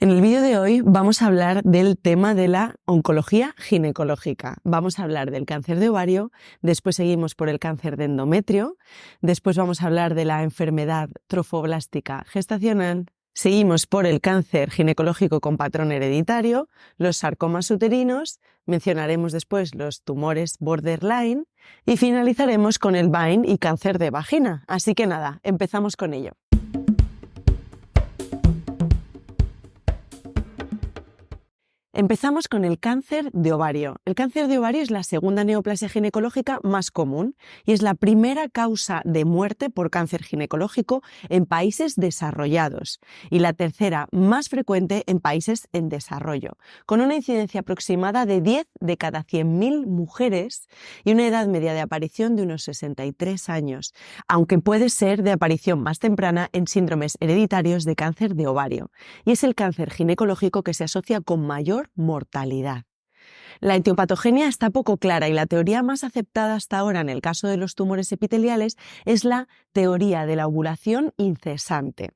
En el vídeo de hoy vamos a hablar del tema de la oncología ginecológica. Vamos a hablar del cáncer de ovario, después seguimos por el cáncer de endometrio, después vamos a hablar de la enfermedad trofoblástica gestacional, seguimos por el cáncer ginecológico con patrón hereditario, los sarcomas uterinos, mencionaremos después los tumores borderline y finalizaremos con el VINE y cáncer de vagina. Así que nada, empezamos con ello. Empezamos con el cáncer de ovario. El cáncer de ovario es la segunda neoplasia ginecológica más común y es la primera causa de muerte por cáncer ginecológico en países desarrollados y la tercera más frecuente en países en desarrollo, con una incidencia aproximada de 10 de cada 100.000 mujeres y una edad media de aparición de unos 63 años, aunque puede ser de aparición más temprana en síndromes hereditarios de cáncer de ovario. Y es el cáncer ginecológico que se asocia con mayor mortalidad. La etiopatogenia está poco clara y la teoría más aceptada hasta ahora en el caso de los tumores epiteliales es la teoría de la ovulación incesante.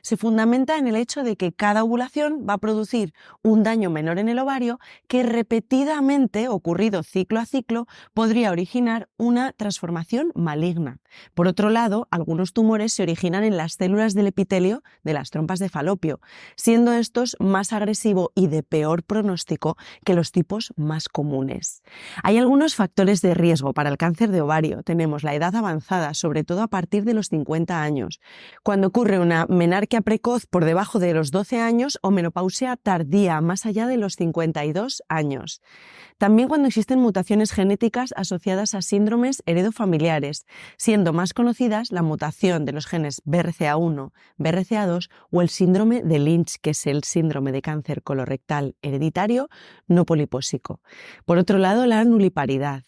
Se fundamenta en el hecho de que cada ovulación va a producir un daño menor en el ovario que repetidamente, ocurrido ciclo a ciclo, podría originar una transformación maligna. Por otro lado, algunos tumores se originan en las células del epitelio de las trompas de Falopio, siendo estos más agresivos y de peor pronóstico que los tipos más comunes. Hay algunos factores de riesgo para el cáncer de ovario. Tenemos la edad avanzada, sobre todo a partir de los 50 años, cuando ocurre una menarquia precoz por debajo de los 12 años o menopausia tardía más allá de los 52 años. También cuando existen mutaciones genéticas asociadas a síndromes heredofamiliares, siendo más conocidas la mutación de los genes BRCA1, BRCA2 o el síndrome de Lynch, que es el síndrome de cáncer colorectal hereditario no polipósico. Por otro lado, la nuliparidad.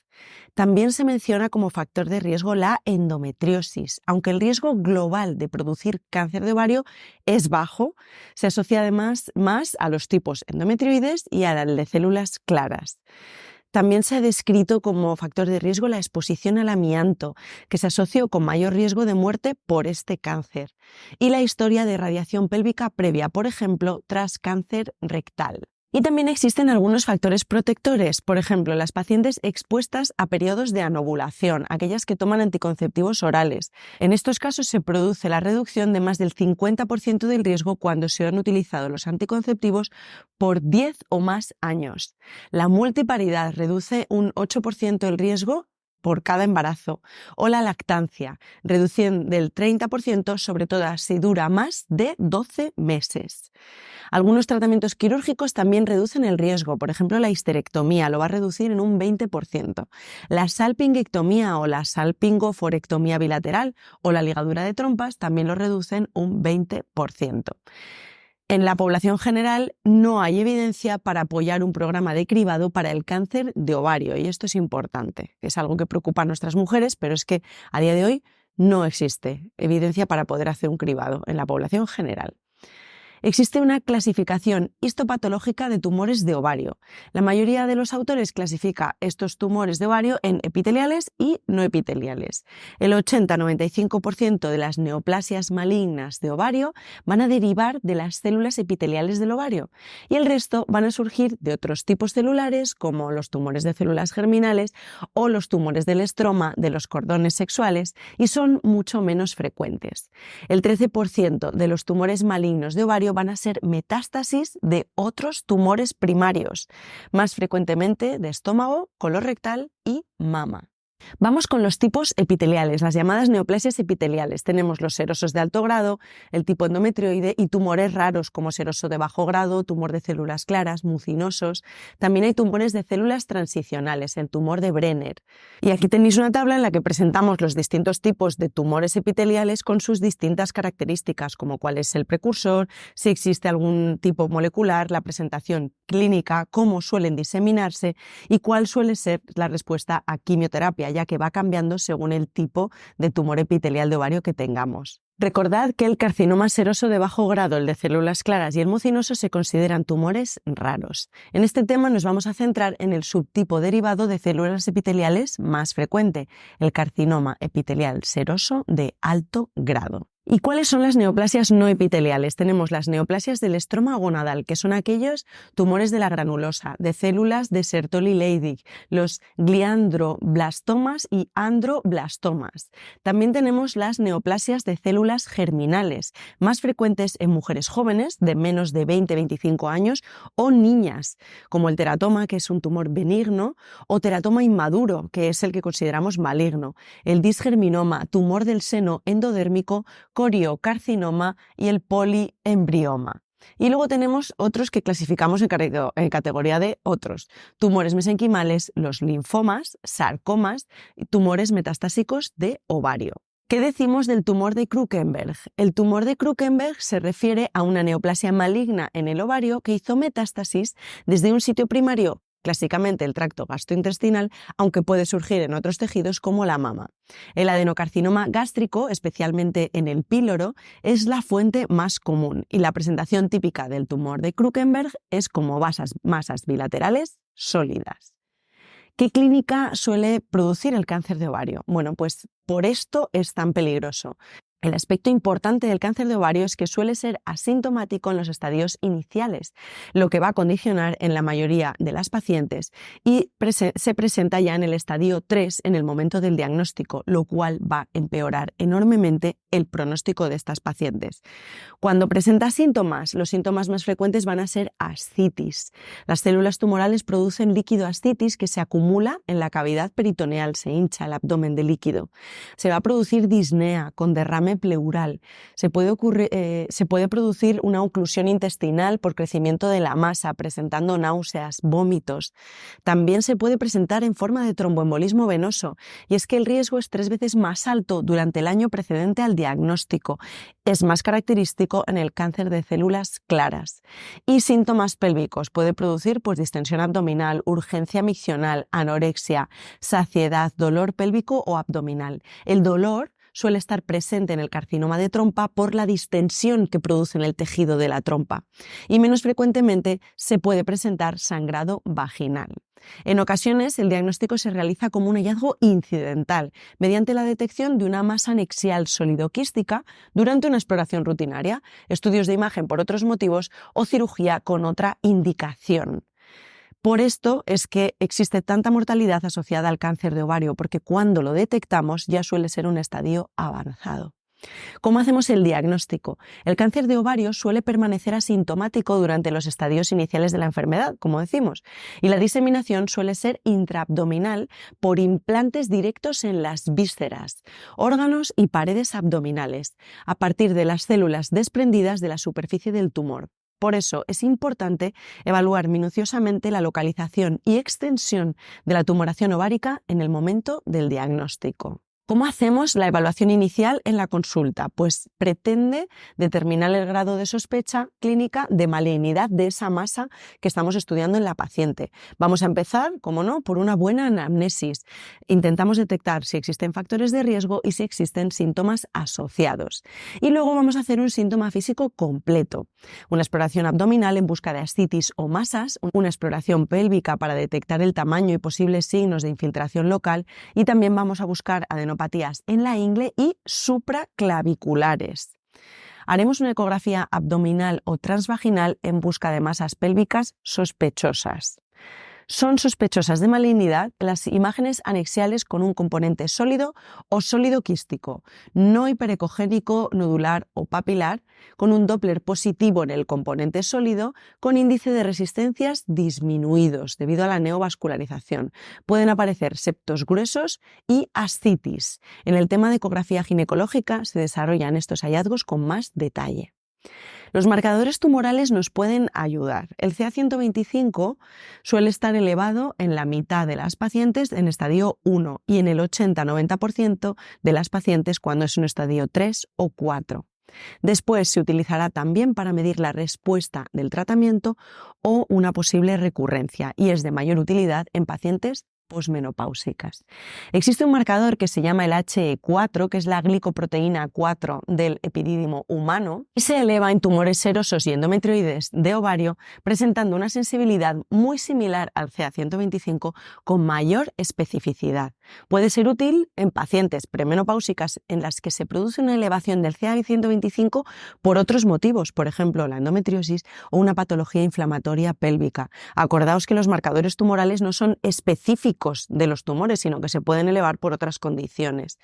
También se menciona como factor de riesgo la endometriosis. Aunque el riesgo global de producir cáncer de ovario es bajo, se asocia además más a los tipos endometrioides y al de células claras. También se ha descrito como factor de riesgo la exposición al amianto, que se asoció con mayor riesgo de muerte por este cáncer, y la historia de radiación pélvica previa, por ejemplo, tras cáncer rectal. Y también existen algunos factores protectores, por ejemplo, las pacientes expuestas a periodos de anovulación, aquellas que toman anticonceptivos orales. En estos casos se produce la reducción de más del 50% del riesgo cuando se han utilizado los anticonceptivos por 10 o más años. La multiparidad reduce un 8% el riesgo por cada embarazo, o la lactancia, reduciendo del 30%, sobre todo si dura más de 12 meses. Algunos tratamientos quirúrgicos también reducen el riesgo, por ejemplo la histerectomía lo va a reducir en un 20%, la salpingectomía o la salpingoforectomía bilateral o la ligadura de trompas también lo reducen un 20%. En la población general no hay evidencia para apoyar un programa de cribado para el cáncer de ovario y esto es importante, es algo que preocupa a nuestras mujeres, pero es que a día de hoy no existe evidencia para poder hacer un cribado en la población general. Existe una clasificación histopatológica de tumores de ovario. La mayoría de los autores clasifica estos tumores de ovario en epiteliales y no epiteliales. El 80-95% de las neoplasias malignas de ovario van a derivar de las células epiteliales del ovario y el resto van a surgir de otros tipos celulares como los tumores de células germinales o los tumores del estroma de los cordones sexuales y son mucho menos frecuentes. El 13% de los tumores malignos de ovario van a ser metástasis de otros tumores primarios, más frecuentemente de estómago, colorectal y mama. Vamos con los tipos epiteliales, las llamadas neoplasias epiteliales. Tenemos los serosos de alto grado, el tipo endometrioide y tumores raros como seroso de bajo grado, tumor de células claras, mucinosos. También hay tumores de células transicionales, el tumor de Brenner. Y aquí tenéis una tabla en la que presentamos los distintos tipos de tumores epiteliales con sus distintas características, como cuál es el precursor, si existe algún tipo molecular, la presentación clínica, cómo suelen diseminarse y cuál suele ser la respuesta a quimioterapia, ya que va cambiando según el tipo de tumor epitelial de ovario que tengamos. Recordad que el carcinoma seroso de bajo grado, el de células claras y el mucinoso se consideran tumores raros. En este tema nos vamos a centrar en el subtipo derivado de células epiteliales más frecuente, el carcinoma epitelial seroso de alto grado. ¿Y cuáles son las neoplasias no epiteliales? Tenemos las neoplasias del estroma gonadal, que son aquellos tumores de la granulosa, de células de Sertoli-Leydig, los gliandroblastomas y androblastomas. También tenemos las neoplasias de células germinales, más frecuentes en mujeres jóvenes de menos de 20-25 años o niñas, como el teratoma, que es un tumor benigno, o teratoma inmaduro, que es el que consideramos maligno, el disgerminoma, tumor del seno endodérmico, coriocarcinoma y el poliembrioma. Y luego tenemos otros que clasificamos en categoría de otros: tumores mesenquimales, los linfomas, sarcomas y tumores metastásicos de ovario. ¿Qué decimos del tumor de Krukenberg? El tumor de Krukenberg se refiere a una neoplasia maligna en el ovario que hizo metástasis desde un sitio primario, clásicamente el tracto gastrointestinal, aunque puede surgir en otros tejidos como la mama. El adenocarcinoma gástrico, especialmente en el píloro, es la fuente más común y la presentación típica del tumor de Krukenberg es como masas bilaterales sólidas. ¿Qué clínica suele producir el cáncer de ovario? Bueno, pues por esto es tan peligroso. El aspecto importante del cáncer de ovario es que suele ser asintomático en los estadios iniciales, lo que va a condicionar en la mayoría de las pacientes y se presenta ya en el estadio 3 en el momento del diagnóstico, lo cual va a empeorar enormemente el pronóstico de estas pacientes. Cuando presenta síntomas, los síntomas más frecuentes van a ser ascitis. Las células tumorales producen líquido ascitis que se acumula en la cavidad peritoneal, se hincha el abdomen de líquido. Se va a producir disnea con derrame pleural. Se puede producir una oclusión intestinal por crecimiento de la masa, presentando náuseas, vómitos. También se puede presentar en forma de tromboembolismo venoso, y es que el riesgo es 3 veces más alto durante el año precedente al diagnóstico. Es más característico en el cáncer de células claras. Y síntomas pélvicos. Puede producir distensión abdominal, urgencia miccional, anorexia, saciedad, dolor pélvico o abdominal. El dolor suele estar presente en el carcinoma de trompa por la distensión que produce en el tejido de la trompa. Y menos frecuentemente se puede presentar sangrado vaginal. En ocasiones, el diagnóstico se realiza como un hallazgo incidental, mediante la detección de una masa anexial sólido-quística durante una exploración rutinaria, estudios de imagen por otros motivos o cirugía con otra indicación. Por esto es que existe tanta mortalidad asociada al cáncer de ovario, porque cuando lo detectamos ya suele ser un estadio avanzado. ¿Cómo hacemos el diagnóstico? El cáncer de ovario suele permanecer asintomático durante los estadios iniciales de la enfermedad, como decimos, y la diseminación suele ser intraabdominal por implantes directos en las vísceras, órganos y paredes abdominales, a partir de las células desprendidas de la superficie del tumor. Por eso es importante evaluar minuciosamente la localización y extensión de la tumoración ovárica en el momento del diagnóstico. ¿Cómo hacemos la evaluación inicial en la consulta? Pues pretende determinar el grado de sospecha clínica de malignidad de esa masa que estamos estudiando en la paciente. Vamos a empezar, como no, por una buena anamnesis. Intentamos detectar si existen factores de riesgo y si existen síntomas asociados. Y luego vamos a hacer un síntoma físico completo. Una exploración abdominal en busca de ascitis o masas, una exploración pélvica para detectar el tamaño y posibles signos de infiltración local, y también vamos a buscar adenopatías en la ingle y supraclaviculares. Haremos una ecografía abdominal o transvaginal en busca de masas pélvicas sospechosas. Son sospechosas de malignidad las imágenes anexiales con un componente sólido o sólido quístico, no hiperecogénico, nodular o papilar, con un Doppler positivo en el componente sólido, con índice de resistencias disminuidos debido a la neovascularización. Pueden aparecer septos gruesos y ascitis. En el tema de ecografía ginecológica se desarrollan estos hallazgos con más detalle. Los marcadores tumorales nos pueden ayudar. El CA125 suele estar elevado en la mitad de las pacientes en estadio 1 y en el 80-90% de las pacientes cuando es un estadio 3 o 4. Después se utilizará también para medir la respuesta del tratamiento o una posible recurrencia, y es de mayor utilidad en pacientes posmenopáusicas. Existe un marcador que se llama el HE4, que es la glicoproteína 4 del epidídimo humano, y se eleva en tumores serosos y endometrioides de ovario, presentando una sensibilidad muy similar al CA125 con mayor especificidad. Puede ser útil en pacientes premenopáusicas en las que se produce una elevación del CA-125 por otros motivos, por ejemplo, la endometriosis o una patología inflamatoria pélvica. Acordaos que los marcadores tumorales no son específicos de los tumores, sino que se pueden elevar por otras condiciones.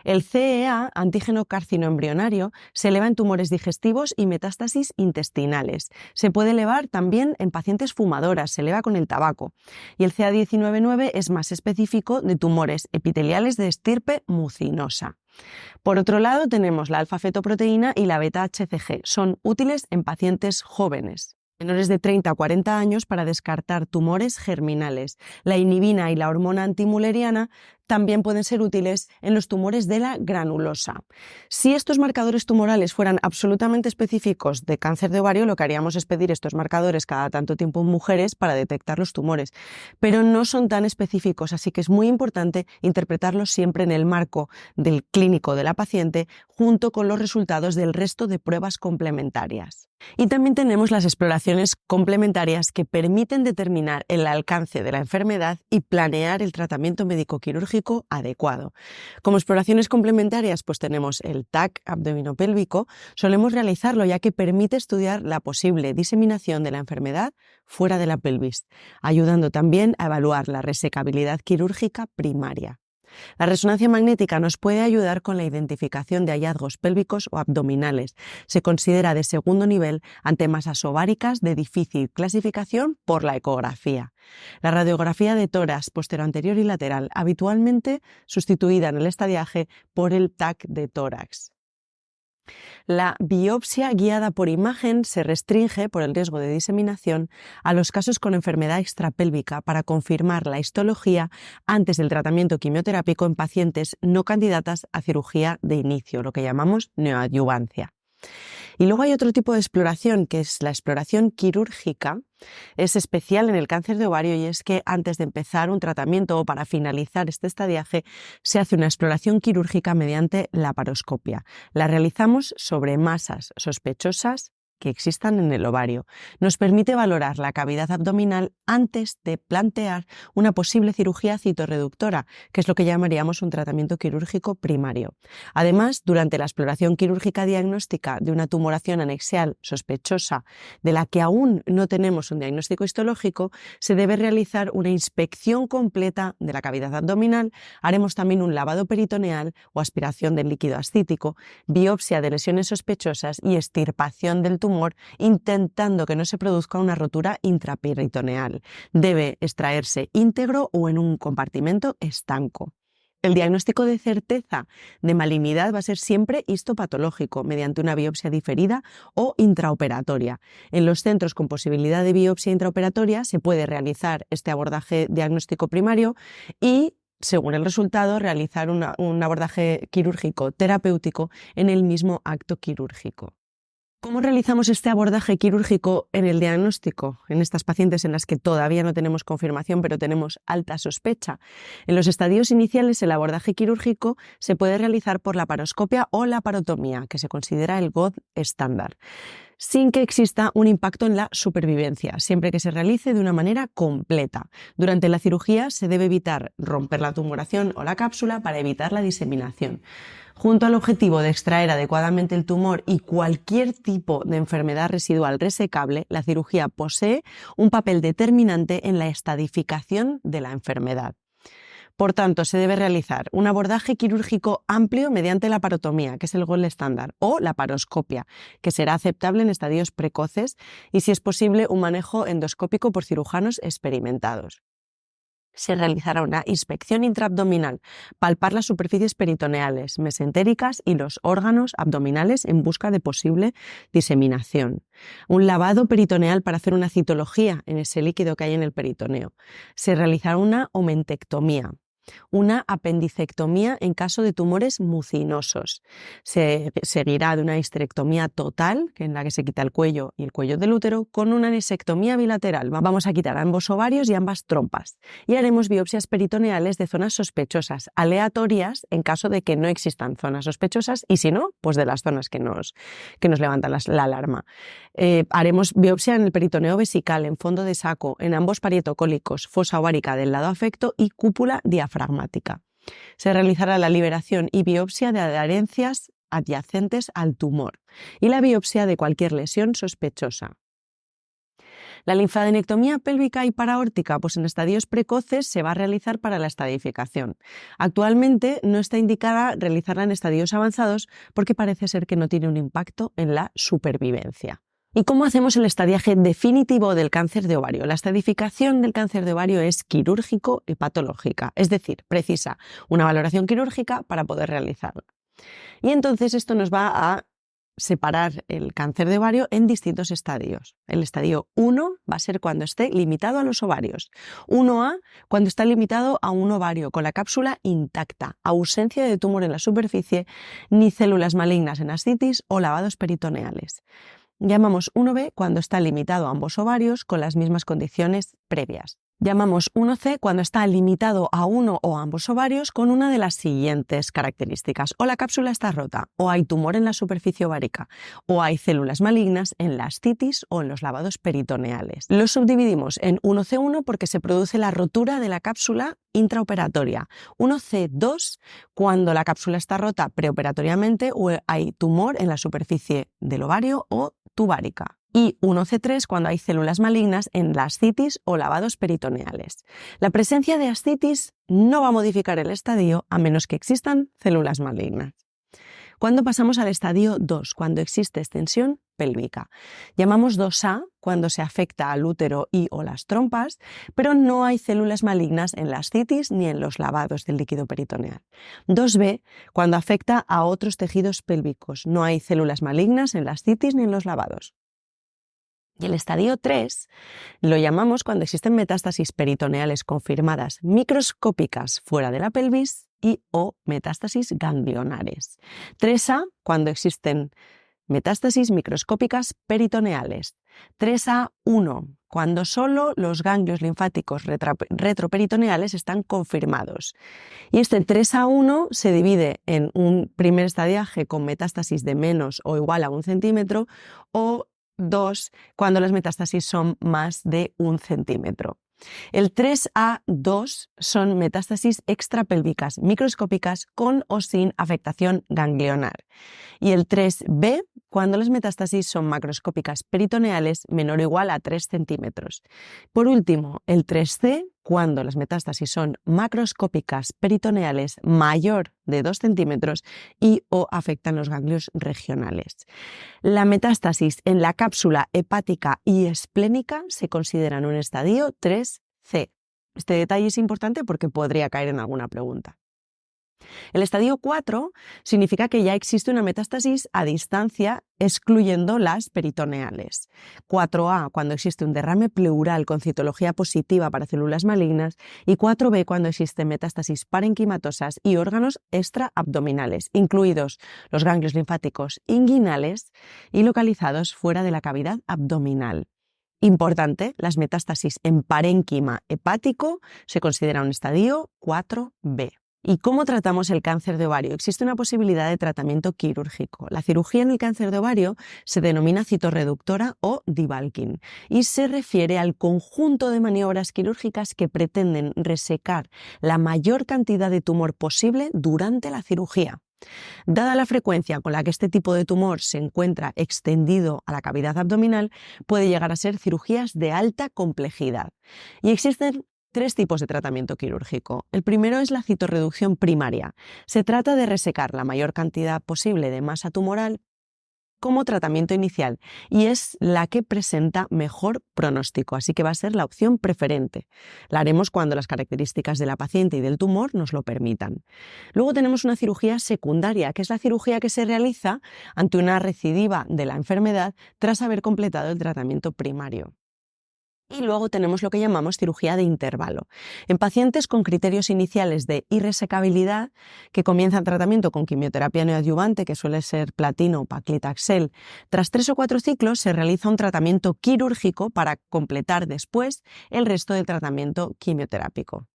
El CEA, antígeno carcinoembrionario, se eleva en tumores digestivos y metástasis intestinales. Se puede elevar también en pacientes fumadoras, se eleva con el tabaco. Y el CA19-9 es más específico de tumores epiteliales de estirpe mucinosa. Por otro lado, tenemos la alfa-fetoproteína y la beta-HCG. Son útiles en pacientes jóvenes, menores de 30 a 40 años, para descartar tumores germinales. La inhibina y la hormona antimuleriana también pueden ser útiles en los tumores de la granulosa. Si estos marcadores tumorales fueran absolutamente específicos de cáncer de ovario, lo que haríamos es pedir estos marcadores cada tanto tiempo en mujeres para detectar los tumores, pero no son tan específicos, así que es muy importante interpretarlos siempre en el marco del clínico de la paciente, junto con los resultados del resto de pruebas complementarias. Y también tenemos las exploraciones complementarias que permiten determinar el alcance de la enfermedad y planear el tratamiento médico-quirúrgico adecuado. Como exploraciones complementarias, pues tenemos el TAC abdominopélvico. Solemos realizarlo ya que permite estudiar la posible diseminación de la enfermedad fuera de la pelvis, ayudando también a evaluar la resecabilidad quirúrgica primaria. La resonancia magnética nos puede ayudar con la identificación de hallazgos pélvicos o abdominales. Se considera de segundo nivel ante masas ováricas de difícil clasificación por la ecografía. La radiografía de tórax posterior y lateral, habitualmente sustituida en el estadiaje por el TAC de tórax. La biopsia guiada por imagen se restringe, por el riesgo de diseminación, a los casos con enfermedad extrapélvica para confirmar la histología antes del tratamiento quimioterápico en pacientes no candidatas a cirugía de inicio, lo que llamamos neoadyuvancia. Y luego hay otro tipo de exploración, que es la exploración quirúrgica. Es especial en el cáncer de ovario y es que antes de empezar un tratamiento o para finalizar este estadiaje se hace una exploración quirúrgica mediante laparoscopia. La realizamos sobre masas sospechosas que existan en el ovario. Nos permite valorar la cavidad abdominal antes de plantear una posible cirugía citorreductora, que es lo que llamaríamos un tratamiento quirúrgico primario. Además, durante la exploración quirúrgica diagnóstica de una tumoración anexial sospechosa de la que aún no tenemos un diagnóstico histológico, se debe realizar una inspección completa de la cavidad abdominal. Haremos también un lavado peritoneal o aspiración del líquido ascítico, biopsia de lesiones sospechosas y extirpación del tumor, intentando que no se produzca una rotura intraperitoneal. Debe extraerse íntegro o en un compartimento estanco. El diagnóstico de certeza de malignidad va a ser siempre histopatológico, mediante una biopsia diferida o intraoperatoria. En los centros con posibilidad de biopsia intraoperatoria se puede realizar este abordaje diagnóstico primario y, según el resultado, realizar un abordaje quirúrgico terapéutico en el mismo acto quirúrgico. ¿Cómo realizamos este abordaje quirúrgico en el diagnóstico en estas pacientes en las que todavía no tenemos confirmación pero tenemos alta sospecha? En los estadios iniciales el abordaje quirúrgico se puede realizar por laparoscopia o laparotomía, que se considera el gold estándar, sin que exista un impacto en la supervivencia, siempre que se realice de una manera completa. Durante la cirugía se debe evitar romper la tumoración o la cápsula para evitar la diseminación. Junto al objetivo de extraer adecuadamente el tumor y cualquier tipo de enfermedad residual resecable, la cirugía posee un papel determinante en la estadificación de la enfermedad. Por tanto, se debe realizar un abordaje quirúrgico amplio mediante laparotomía, que es el gold estándar, o laparoscopia, que será aceptable en estadios precoces, y, si es posible, un manejo endoscópico por cirujanos experimentados. Se realizará una inspección intraabdominal, palpar las superficies peritoneales, mesentéricas y los órganos abdominales en busca de posible diseminación. Un lavado peritoneal para hacer una citología en ese líquido que hay en el peritoneo. Se realizará una omentectomía. Una apendicectomía en caso de tumores mucinosos. Se seguirá de una histerectomía total, en la que se quita el cuello y el cuello del útero, con una anisectomía bilateral. Vamos a quitar ambos ovarios y ambas trompas. Y haremos biopsias peritoneales de zonas sospechosas, aleatorias en caso de que no existan zonas sospechosas, y si no, pues de las zonas que nos levantan la alarma. Haremos biopsia en el peritoneo vesical, en fondo de saco, en ambos parietocólicos, fosa ovárica del lado afecto y cúpula diafragmática. diafragmática. Se realizará la liberación y biopsia de adherencias adyacentes al tumor y la biopsia de cualquier lesión sospechosa. La linfadenectomía pélvica y paraórtica, pues en estadios precoces se va a realizar para la estadificación. Actualmente no está indicada realizarla en estadios avanzados porque parece ser que no tiene un impacto en la supervivencia. ¿Y cómo hacemos el estadiaje definitivo del cáncer de ovario? La estadificación del cáncer de ovario es quirúrgico y patológica, es decir, precisa una valoración quirúrgica para poder realizarla. Y entonces esto nos va a separar el cáncer de ovario en distintos estadios. El estadio 1 va a ser cuando esté limitado a los ovarios. 1A, cuando está limitado a un ovario con la cápsula intacta, ausencia de tumor en la superficie, ni células malignas en ascitis o lavados peritoneales. Llamamos 1B cuando está limitado a ambos ovarios con las mismas condiciones previas. Llamamos 1C cuando está limitado a uno o ambos ovarios con una de las siguientes características. O la cápsula está rota, o hay tumor en la superficie ovárica, o hay células malignas en la ascitis o en los lavados peritoneales. Los subdividimos en 1C1 porque se produce la rotura de la cápsula intraoperatoria. 1C2 cuando la cápsula está rota preoperatoriamente o hay tumor en la superficie del ovario o tubárica. Y 1C3 cuando hay células malignas en la ascitis o lavados peritoneales. La presencia de ascitis no va a modificar el estadio a menos que existan células malignas. ¿Cuándo pasamos al estadio 2? Cuando existe extensión pélvica. Llamamos 2A cuando se afecta al útero y o las trompas, pero no hay células malignas en la ascitis ni en los lavados del líquido peritoneal. 2B cuando afecta a otros tejidos pélvicos. No hay células malignas en la ascitis ni en los lavados. Y el estadio 3 lo llamamos cuando existen metástasis peritoneales confirmadas microscópicas fuera de la pelvis y o metástasis ganglionares. 3A cuando existen metástasis microscópicas peritoneales. 3A1 cuando solo los ganglios linfáticos retroperitoneales están confirmados. Y este 3A1 se divide en un primer estadiaje con metástasis de menos o igual a 1 centímetro o 2 cuando las metástasis son más de 1 centímetro. El 3A2 son metástasis extrapélvicas microscópicas con o sin afectación ganglionar. Y el 3B cuando las metástasis son macroscópicas peritoneales menor o igual a 3 centímetros. Por último, el 3C cuando las metástasis son macroscópicas peritoneales mayor de 2 centímetros y o afectan los ganglios regionales. La metástasis en la cápsula hepática y esplénica se considera en un estadio 3C. Este detalle es importante porque podría caer en alguna pregunta. El estadio 4 significa que ya existe una metástasis a distancia excluyendo las peritoneales. 4A cuando existe un derrame pleural con citología positiva para células malignas y 4B cuando existen metástasis parenquimatosas y órganos extraabdominales, incluidos los ganglios linfáticos inguinales y localizados fuera de la cavidad abdominal. Importante, las metástasis en parénquima hepático se considera un estadio 4B. ¿Y cómo tratamos el cáncer de ovario? Existe una posibilidad de tratamiento quirúrgico. La cirugía en el cáncer de ovario se denomina citorreductora o debulking y se refiere al conjunto de maniobras quirúrgicas que pretenden resecar la mayor cantidad de tumor posible durante la cirugía. Dada la frecuencia con la que este tipo de tumor se encuentra extendido a la cavidad abdominal, puede llegar a ser cirugías de alta complejidad. Y existen 3 tipos de tratamiento quirúrgico. El primero es la citorreducción primaria. Se trata de resecar la mayor cantidad posible de masa tumoral como tratamiento inicial y es la que presenta mejor pronóstico, así que va a ser la opción preferente. La haremos cuando las características de la paciente y del tumor nos lo permitan. Luego tenemos una cirugía secundaria, que es la cirugía que se realiza ante una recidiva de la enfermedad tras haber completado el tratamiento primario. Y luego tenemos lo que llamamos cirugía de intervalo. En pacientes con criterios iniciales de irresecabilidad, que comienzan tratamiento con quimioterapia neoadyuvante, que suele ser platino o paclitaxel, tras 3 o 4 ciclos se realiza un tratamiento quirúrgico para completar después el resto del tratamiento quimioterápico.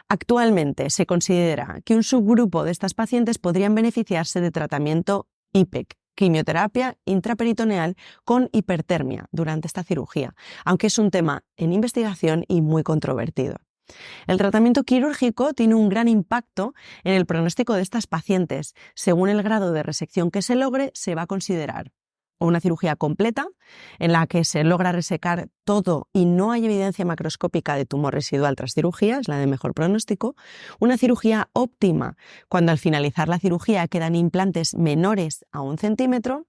Actualmente se considera que un subgrupo de estas pacientes podrían beneficiarse de tratamiento IPEC, quimioterapia intraperitoneal con hipertermia durante esta cirugía, aunque es un tema en investigación y muy controvertido. El tratamiento quirúrgico tiene un gran impacto en el pronóstico de estas pacientes. Según el grado de resección que se logre, se va a considerar o una cirugía completa, en la que se logra resecar todo y no hay evidencia macroscópica de tumor residual tras cirugía, es la de mejor pronóstico; una cirugía óptima, cuando al finalizar la cirugía quedan implantes menores a 1 centímetro.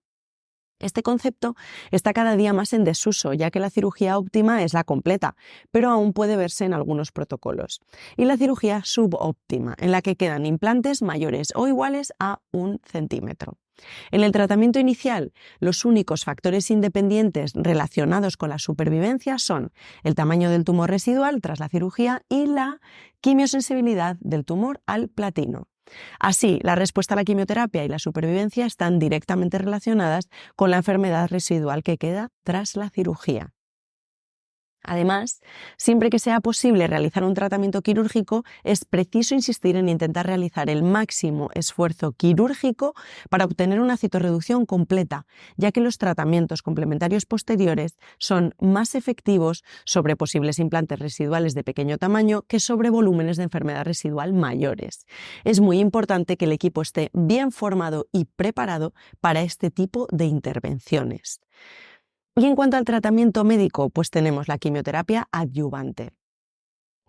Este concepto está cada día más en desuso, ya que la cirugía óptima es la completa, pero aún puede verse en algunos protocolos. Y la cirugía subóptima, en la que quedan implantes mayores o iguales a 1 centímetro. En el tratamiento inicial, los únicos factores independientes relacionados con la supervivencia son el tamaño del tumor residual tras la cirugía y la quimiosensibilidad del tumor al platino. Así, la respuesta a la quimioterapia y la supervivencia están directamente relacionadas con la enfermedad residual que queda tras la cirugía. Además, siempre que sea posible realizar un tratamiento quirúrgico, es preciso insistir en intentar realizar el máximo esfuerzo quirúrgico para obtener una citorreducción completa, ya que los tratamientos complementarios posteriores son más efectivos sobre posibles implantes residuales de pequeño tamaño que sobre volúmenes de enfermedad residual mayores. Es muy importante que el equipo esté bien formado y preparado para este tipo de intervenciones. Y en cuanto al tratamiento médico, pues tenemos la quimioterapia adyuvante.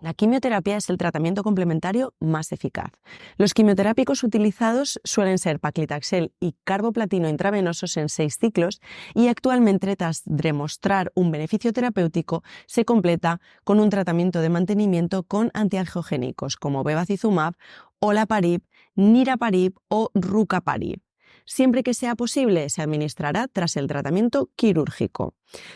La quimioterapia es el tratamiento complementario más eficaz. Los quimioterápicos utilizados suelen ser paclitaxel y carboplatino intravenosos en 6 ciclos y actualmente, tras demostrar un beneficio terapéutico, se completa con un tratamiento de mantenimiento con antiangiogénicos como bevacizumab, olaparib, niraparib o rucaparib. Siempre que sea posible, se administrará tras el tratamiento quirúrgico.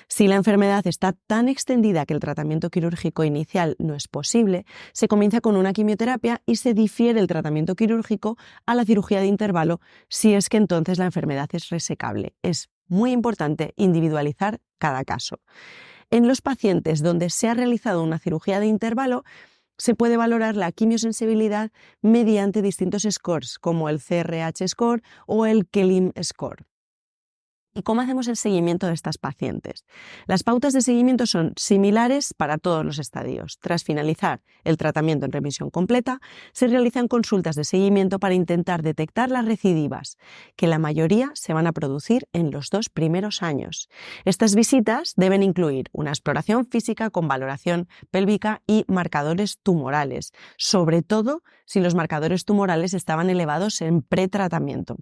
Si la enfermedad está tan extendida que el tratamiento quirúrgico inicial no es posible, se comienza con una quimioterapia y se difiere el tratamiento quirúrgico a la cirugía de intervalo si es que entonces la enfermedad es resecable. Es muy importante individualizar cada caso. En los pacientes donde se ha realizado una cirugía de intervalo, se puede valorar la quimiosensibilidad mediante distintos scores, como el CRH score o el Kelim score. ¿Y cómo hacemos el seguimiento de estas pacientes? Las pautas de seguimiento son similares para todos los estadios. Tras finalizar el tratamiento en remisión completa, se realizan consultas de seguimiento para intentar detectar las recidivas, que la mayoría se van a producir en los 2 primeros años. Estas visitas deben incluir una exploración física con valoración pélvica y marcadores tumorales, sobre todo si los marcadores tumorales estaban elevados en pretratamiento.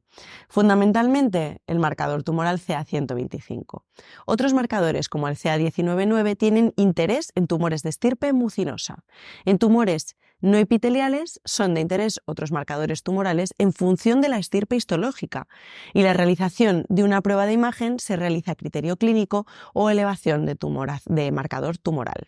Fundamentalmente, el marcador tumoral CA125. Otros marcadores, como el CA19-9, tienen interés en tumores de estirpe mucinosa. En tumores no epiteliales son de interés otros marcadores tumorales en función de la estirpe histológica, y la realización de una prueba de imagen se realiza a criterio clínico o elevación de marcador tumoral.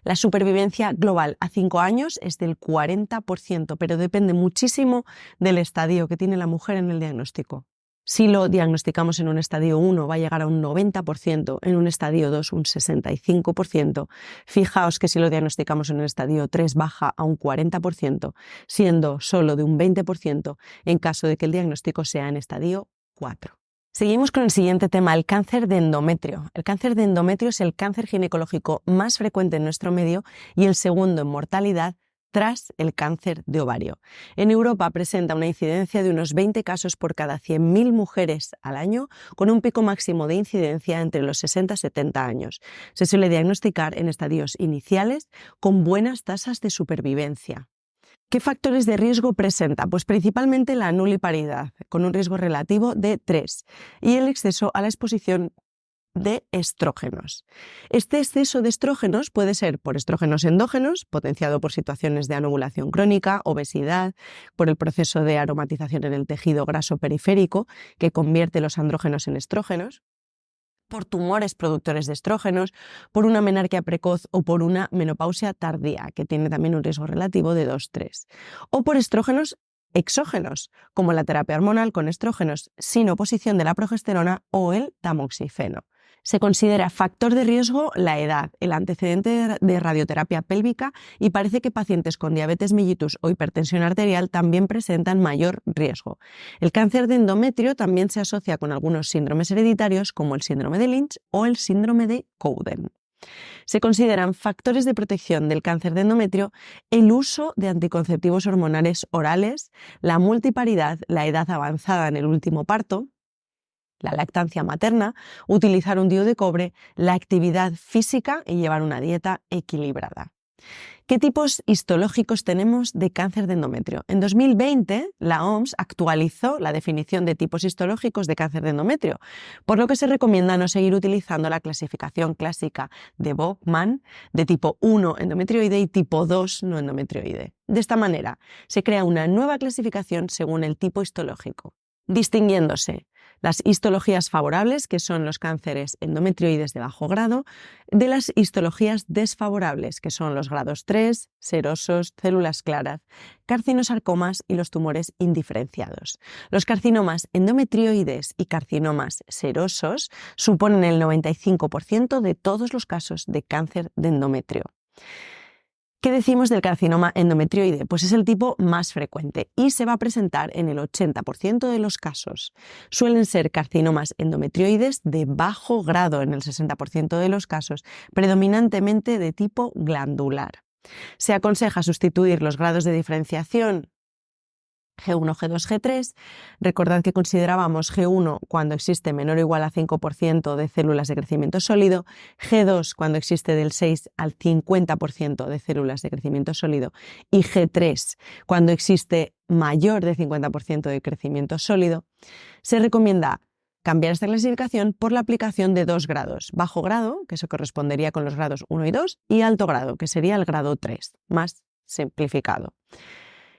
La supervivencia global a 5 años es del 40%, pero depende muchísimo del estadio que tiene la mujer en el diagnóstico. Si lo diagnosticamos en un estadio 1 va a llegar a un 90%, en un estadio 2 un 65%. Fijaos que si lo diagnosticamos en un estadio 3 baja a un 40%, siendo solo de un 20% en caso de que el diagnóstico sea en estadio 4. Seguimos con el siguiente tema, el cáncer de endometrio. El cáncer de endometrio es el cáncer ginecológico más frecuente en nuestro medio y el segundo en mortalidad tras el cáncer de ovario. En Europa presenta una incidencia de unos 20 casos por cada 100.000 mujeres al año, con un pico máximo de incidencia entre los 60 y 70 años. Se suele diagnosticar en estadios iniciales con buenas tasas de supervivencia. ¿Qué factores de riesgo presenta? Pues principalmente la nuliparidad, con un riesgo relativo de 3, y el exceso a la exposición de estrógenos. Este exceso de estrógenos puede ser por estrógenos endógenos, potenciado por situaciones de anovulación crónica, obesidad, por el proceso de aromatización en el tejido graso periférico, que convierte los andrógenos en estrógenos, por tumores productores de estrógenos, por una menarquia precoz o por una menopausia tardía, que tiene también un riesgo relativo de 2-3, o por estrógenos exógenos, como la terapia hormonal con estrógenos sin oposición de la progesterona o el tamoxifeno. Se considera factor de riesgo la edad, el antecedente de radioterapia pélvica, y parece que pacientes con diabetes mellitus o hipertensión arterial también presentan mayor riesgo. El cáncer de endometrio también se asocia con algunos síndromes hereditarios como el síndrome de Lynch o el síndrome de Cowden. Se consideran factores de protección del cáncer de endometrio el uso de anticonceptivos hormonales orales, la multiparidad, la edad avanzada en el último parto, la lactancia materna, utilizar un DIU de cobre, la actividad física y llevar una dieta equilibrada. ¿Qué tipos histológicos tenemos de cáncer de endometrio? En 2020, la OMS actualizó la definición de tipos histológicos de cáncer de endometrio, por lo que se recomienda no seguir utilizando la clasificación clásica de Bowman de tipo 1 endometrioide y tipo 2 no endometrioide. De esta manera, se crea una nueva clasificación según el tipo histológico, distinguiéndose las histologías favorables, que son los cánceres endometrioides de bajo grado, de las histologías desfavorables, que son los grados 3, serosos, células claras, carcinosarcomas y los tumores indiferenciados. Los carcinomas endometrioides y carcinomas serosos suponen el 95% de todos los casos de cáncer de endometrio. ¿Qué decimos del carcinoma endometrioide? Pues es el tipo más frecuente y se va a presentar en el 80% de los casos. Suelen ser carcinomas endometrioides de bajo grado en el 60% de los casos, predominantemente de tipo glandular. Se aconseja sustituir los grados de diferenciación G1, G2, G3. Recordad que considerábamos G1 cuando existe menor o igual a 5% de células de crecimiento sólido, G2 cuando existe del 6 al 50% de células de crecimiento sólido y G3 cuando existe mayor de 50% de crecimiento sólido. Se recomienda cambiar esta clasificación por la aplicación de 2 grados, bajo grado, que eso correspondería con los grados 1 y 2, y alto grado, que sería el grado 3, más simplificado.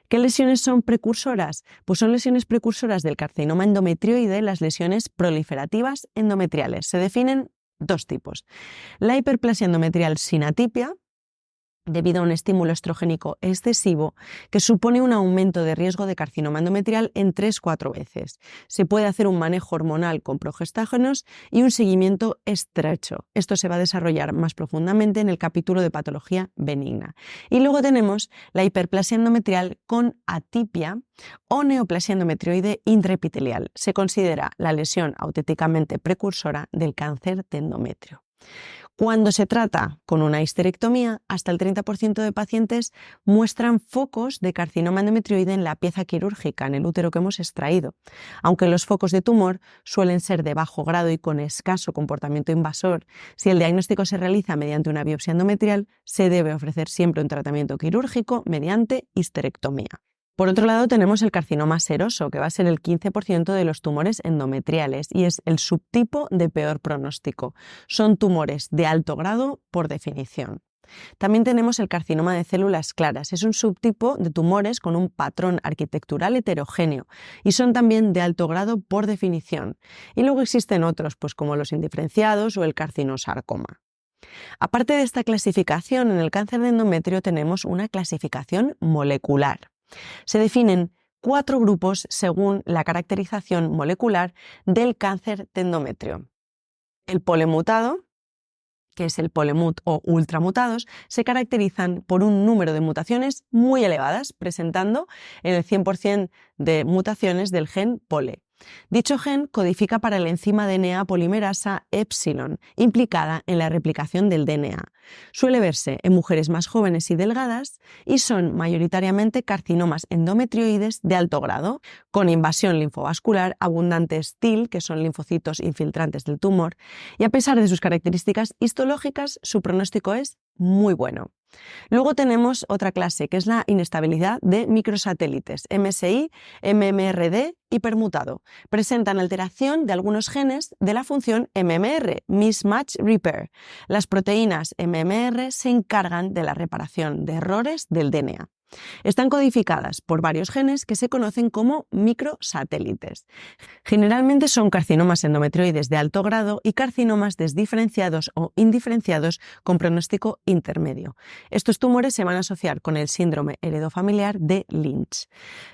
¿Qué lesiones son precursoras? Pues son lesiones precursoras del carcinoma endometrioide, las lesiones proliferativas endometriales. Se definen 2 tipos. La hiperplasia endometrial sin atipia, debido a un estímulo estrogénico excesivo que supone un aumento de riesgo de carcinoma endometrial en 3-4 veces. Se puede hacer un manejo hormonal con progestágenos y un seguimiento estrecho. Esto se va a desarrollar más profundamente en el capítulo de patología benigna. Y luego tenemos la hiperplasia endometrial con atipia o neoplasia endometrioide intraepitelial. Se considera la lesión auténticamente precursora del cáncer de endometrio. Cuando se trata con una histerectomía, hasta el 30% de pacientes muestran focos de carcinoma endometrioide en la pieza quirúrgica, en el útero que hemos extraído. Aunque los focos de tumor suelen ser de bajo grado y con escaso comportamiento invasor, si el diagnóstico se realiza mediante una biopsia endometrial, se debe ofrecer siempre un tratamiento quirúrgico mediante histerectomía. Por otro lado, tenemos el carcinoma seroso, que va a ser el 15% de los tumores endometriales y es el subtipo de peor pronóstico. Son tumores de alto grado por definición. También tenemos el carcinoma de células claras. Es un subtipo de tumores con un patrón arquitectural heterogéneo y son también de alto grado por definición. Y luego existen otros, pues como los indiferenciados o el carcinosarcoma. Aparte de esta clasificación, en el cáncer de endometrio tenemos una clasificación molecular. Se definen 4 grupos según la caracterización molecular del cáncer de endometrio. El polemutado, que es el polemut o ultramutados, se caracterizan por un número de mutaciones muy elevadas, presentando en el 100% de mutaciones del gen pole. Dicho gen codifica para la enzima DNA polimerasa epsilon, implicada en la replicación del DNA. Suele verse en mujeres más jóvenes y delgadas y son mayoritariamente carcinomas endometrioides de alto grado, con invasión linfovascular, abundantes TIL, que son linfocitos infiltrantes del tumor, y a pesar de sus características histológicas, su pronóstico es muy bueno. Luego tenemos otra clase, que es la inestabilidad de microsatélites, MSI, MMRD hipermutado. Presentan alteración de algunos genes de la función MMR, Mismatch Repair. Las proteínas MMR se encargan de la reparación de errores del DNA. Están codificadas por varios genes que se conocen como microsatélites. Generalmente son carcinomas endometrioides de alto grado y carcinomas desdiferenciados o indiferenciados con pronóstico intermedio. Estos tumores se van a asociar con el síndrome heredofamiliar de Lynch.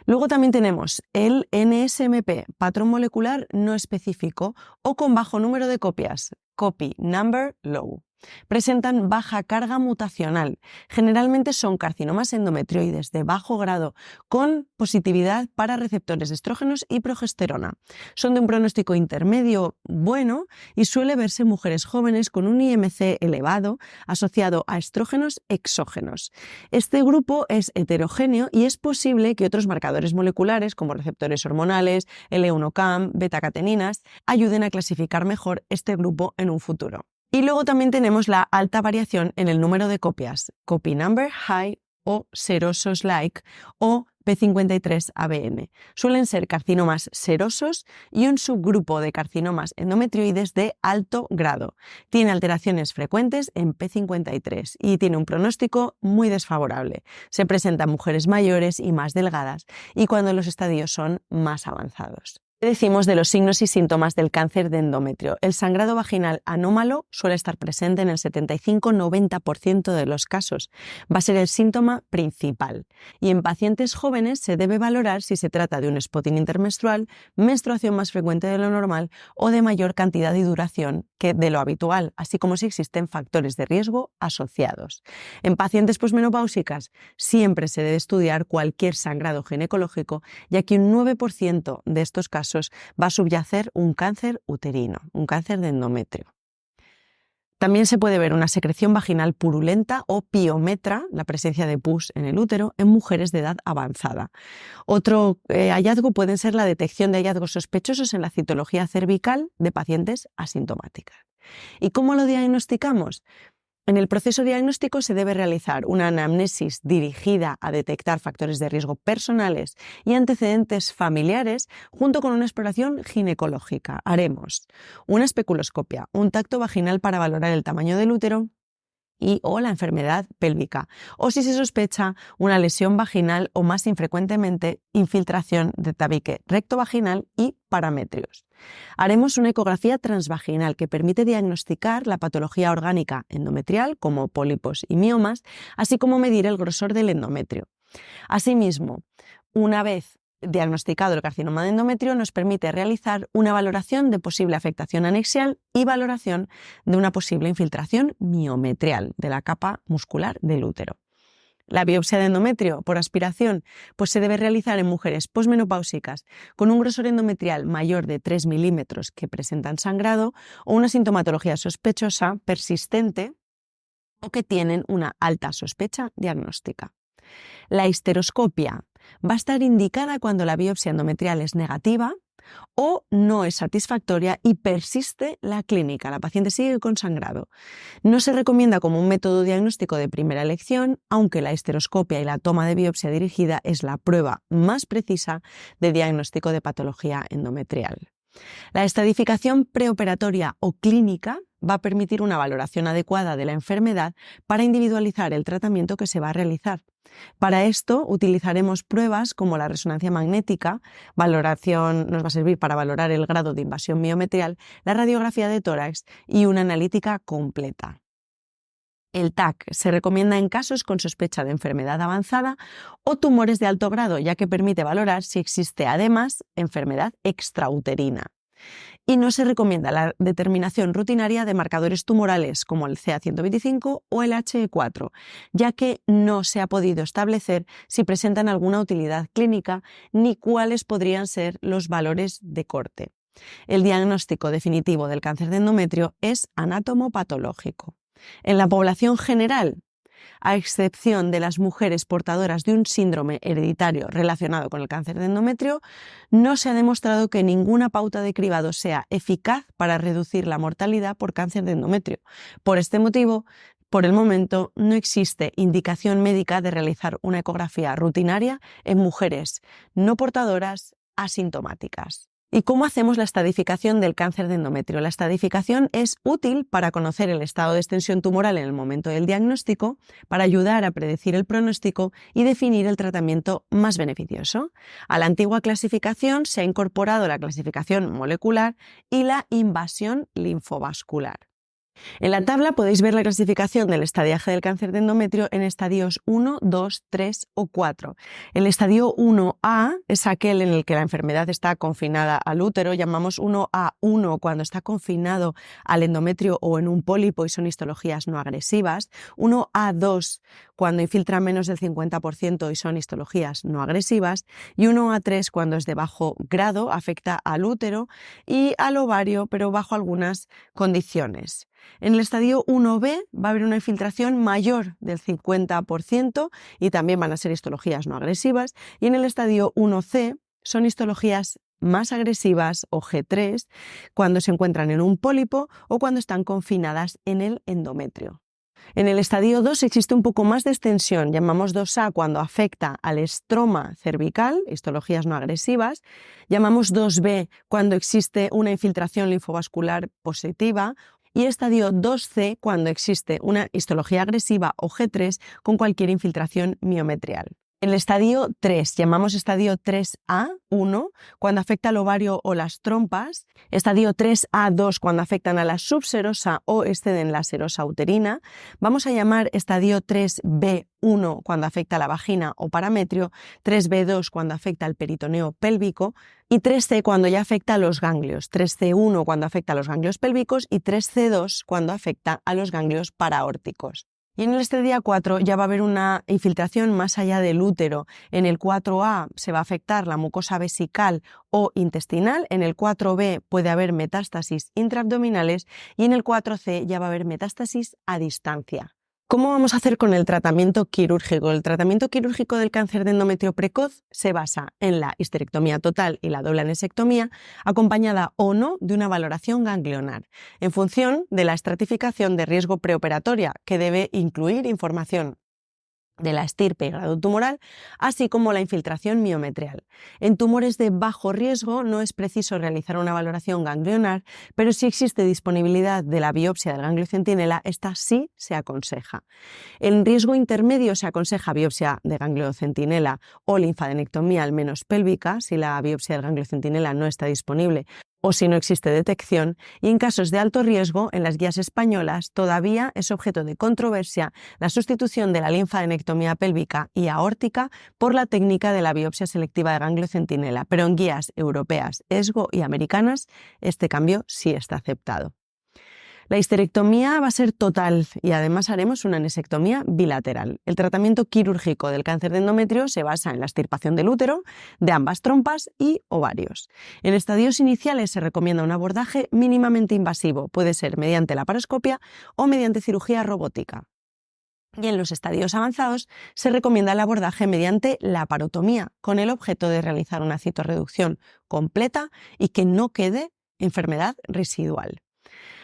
Luego también tenemos el NSMP, patrón molecular no específico o con bajo número de copias, copy number low. Presentan baja carga mutacional. Generalmente son carcinomas endometrioides de bajo grado con positividad para receptores de estrógenos y progesterona. Son de un pronóstico intermedio bueno y suele verse en mujeres jóvenes con un IMC elevado asociado a estrógenos exógenos. Este grupo es heterogéneo y es posible que otros marcadores moleculares como receptores hormonales, L1-CAM, beta-cateninas, ayuden a clasificar mejor este grupo en un futuro. Y luego también tenemos la alta variación en el número de copias, copy number high o serosos-like o P53ABN. Suelen ser carcinomas serosos y un subgrupo de carcinomas endometrioides de alto grado. Tiene alteraciones frecuentes en P53 y tiene un pronóstico muy desfavorable. Se presenta en mujeres mayores y más delgadas y cuando los estadios son más avanzados. ¿Qué decimos de los signos y síntomas del cáncer de endometrio? El sangrado vaginal anómalo suele estar presente en el 75-90% de los casos. Va a ser el síntoma principal. Y en pacientes jóvenes se debe valorar si se trata de un spotting intermenstrual, menstruación más frecuente de lo normal o de mayor cantidad y duración que de lo habitual, así como si existen factores de riesgo asociados. En pacientes posmenopáusicas siempre se debe estudiar cualquier sangrado ginecológico, ya que un 9% de estos casos va a subyacer un cáncer uterino, un cáncer de endometrio. También se puede ver una secreción vaginal purulenta o piometra, la presencia de pus en el útero, en mujeres de edad avanzada. Otro hallazgo puede ser la detección de hallazgos sospechosos en la citología cervical de pacientes asintomáticas. ¿Y cómo lo diagnosticamos? En el proceso diagnóstico se debe realizar una anamnesis dirigida a detectar factores de riesgo personales y antecedentes familiares junto con una exploración ginecológica. Haremos una especuloscopia, un tacto vaginal para valorar el tamaño del útero o la enfermedad pélvica, o si se sospecha una lesión vaginal o más infrecuentemente infiltración de tabique rectovaginal y parametrios. Haremos una ecografía transvaginal que permite diagnosticar la patología orgánica endometrial como pólipos y miomas, así como medir el grosor del endometrio. Asimismo, una vez diagnosticado el carcinoma de endometrio, nos permite realizar una valoración de posible afectación anexial y valoración de una posible infiltración miometrial de la capa muscular del útero. La biopsia de endometrio por aspiración pues se debe realizar en mujeres posmenopáusicas con un grosor endometrial mayor de 3 milímetros que presentan sangrado o una sintomatología sospechosa persistente o que tienen una alta sospecha diagnóstica. La histeroscopia va a estar indicada cuando la biopsia endometrial es negativa o no es satisfactoria y persiste la clínica. La paciente sigue con sangrado. No se recomienda como un método diagnóstico de primera elección, aunque la histeroscopia y la toma de biopsia dirigida es la prueba más precisa de diagnóstico de patología endometrial. La estadificación preoperatoria o clínica va a permitir una valoración adecuada de la enfermedad para individualizar el tratamiento que se va a realizar. Para esto utilizaremos pruebas como la resonancia magnética, nos va a servir para valorar el grado de invasión miometrial, la radiografía de tórax y una analítica completa. El TAC se recomienda en casos con sospecha de enfermedad avanzada o tumores de alto grado, ya que permite valorar si existe además enfermedad extrauterina. Y no se recomienda la determinación rutinaria de marcadores tumorales como el CA125 o el HE4, ya que no se ha podido establecer si presentan alguna utilidad clínica ni cuáles podrían ser los valores de corte. El diagnóstico definitivo del cáncer de endometrio es anatomopatológico. En la población general, a excepción de las mujeres portadoras de un síndrome hereditario relacionado con el cáncer de endometrio, no se ha demostrado que ninguna pauta de cribado sea eficaz para reducir la mortalidad por cáncer de endometrio. Por este motivo, por el momento, no existe indicación médica de realizar una ecografía rutinaria en mujeres no portadoras asintomáticas. ¿Y cómo hacemos la estadificación del cáncer de endometrio? La estadificación es útil para conocer el estado de extensión tumoral en el momento del diagnóstico, para ayudar a predecir el pronóstico y definir el tratamiento más beneficioso. A la antigua clasificación se ha incorporado la clasificación molecular y la invasión linfovascular. En la tabla podéis ver la clasificación del estadiaje del cáncer de endometrio en estadios 1, 2, 3 o 4. El estadio 1A es aquel en el que la enfermedad está confinada al útero, llamamos 1A1 cuando está confinado al endometrio o en un pólipo y son histologías no agresivas, 1A2 cuando infiltra menos del 50% y son histologías no agresivas, y 1A3 cuando es de bajo grado, afecta al útero y al ovario, pero bajo algunas condiciones. En el estadio 1B va a haber una infiltración mayor del 50% y también van a ser histologías no agresivas, y en el estadio 1C son histologías más agresivas o G3 cuando se encuentran en un pólipo o cuando están confinadas en el endometrio. En el estadio 2 existe un poco más de extensión, llamamos 2A cuando afecta al estroma cervical, histologías no agresivas, llamamos 2B cuando existe una infiltración linfovascular positiva, y estadio 2C cuando existe una histología agresiva o G3 con cualquier infiltración miometrial. En el estadio 3, llamamos estadio 3A1 cuando afecta al ovario o las trompas, estadio 3A2 cuando afectan a la subserosa o exceden la serosa uterina, vamos a llamar estadio 3B1 cuando afecta a la vagina o parametrio, 3B2 cuando afecta al peritoneo pélvico y 3C cuando ya afecta a los ganglios, 3C1 cuando afecta a los ganglios pélvicos y 3C2 cuando afecta a los ganglios paraórticos. Y en el estadio 4 ya va a haber una infiltración más allá del útero. En el 4A se va a afectar la mucosa vesical o intestinal, en el 4B puede haber metástasis intraabdominales y en el 4C ya va a haber metástasis a distancia. ¿Cómo vamos a hacer con el tratamiento quirúrgico? El tratamiento quirúrgico del cáncer de endometrio precoz se basa en la histerectomía total y la doble anesectomía, acompañada o no de una valoración ganglionar, en función de la estratificación de riesgo preoperatoria, que debe incluir información de la estirpe y grado tumoral, así como la infiltración miometrial. En tumores de bajo riesgo no es preciso realizar una valoración ganglionar, pero si existe disponibilidad de la biopsia del ganglio centinela, esta sí se aconseja. En riesgo intermedio se aconseja biopsia de ganglio centinela o linfadenectomía al menos pélvica, si la biopsia del ganglio centinela no está disponible o si no existe detección, y en casos de alto riesgo, en las guías españolas todavía es objeto de controversia la sustitución de la linfadenectomía pélvica y aórtica por la técnica de la biopsia selectiva de ganglio centinela, pero en guías europeas, ESGO y americanas este cambio sí está aceptado. La histerectomía va a ser total y además haremos una anesectomía bilateral. El tratamiento quirúrgico del cáncer de endometrio se basa en la extirpación del útero, de ambas trompas y ovarios. En estadios iniciales se recomienda un abordaje mínimamente invasivo, puede ser mediante laparoscopia o mediante cirugía robótica. Y en los estadios avanzados se recomienda el abordaje mediante laparotomía, con el objeto de realizar una citorreducción completa y que no quede enfermedad residual.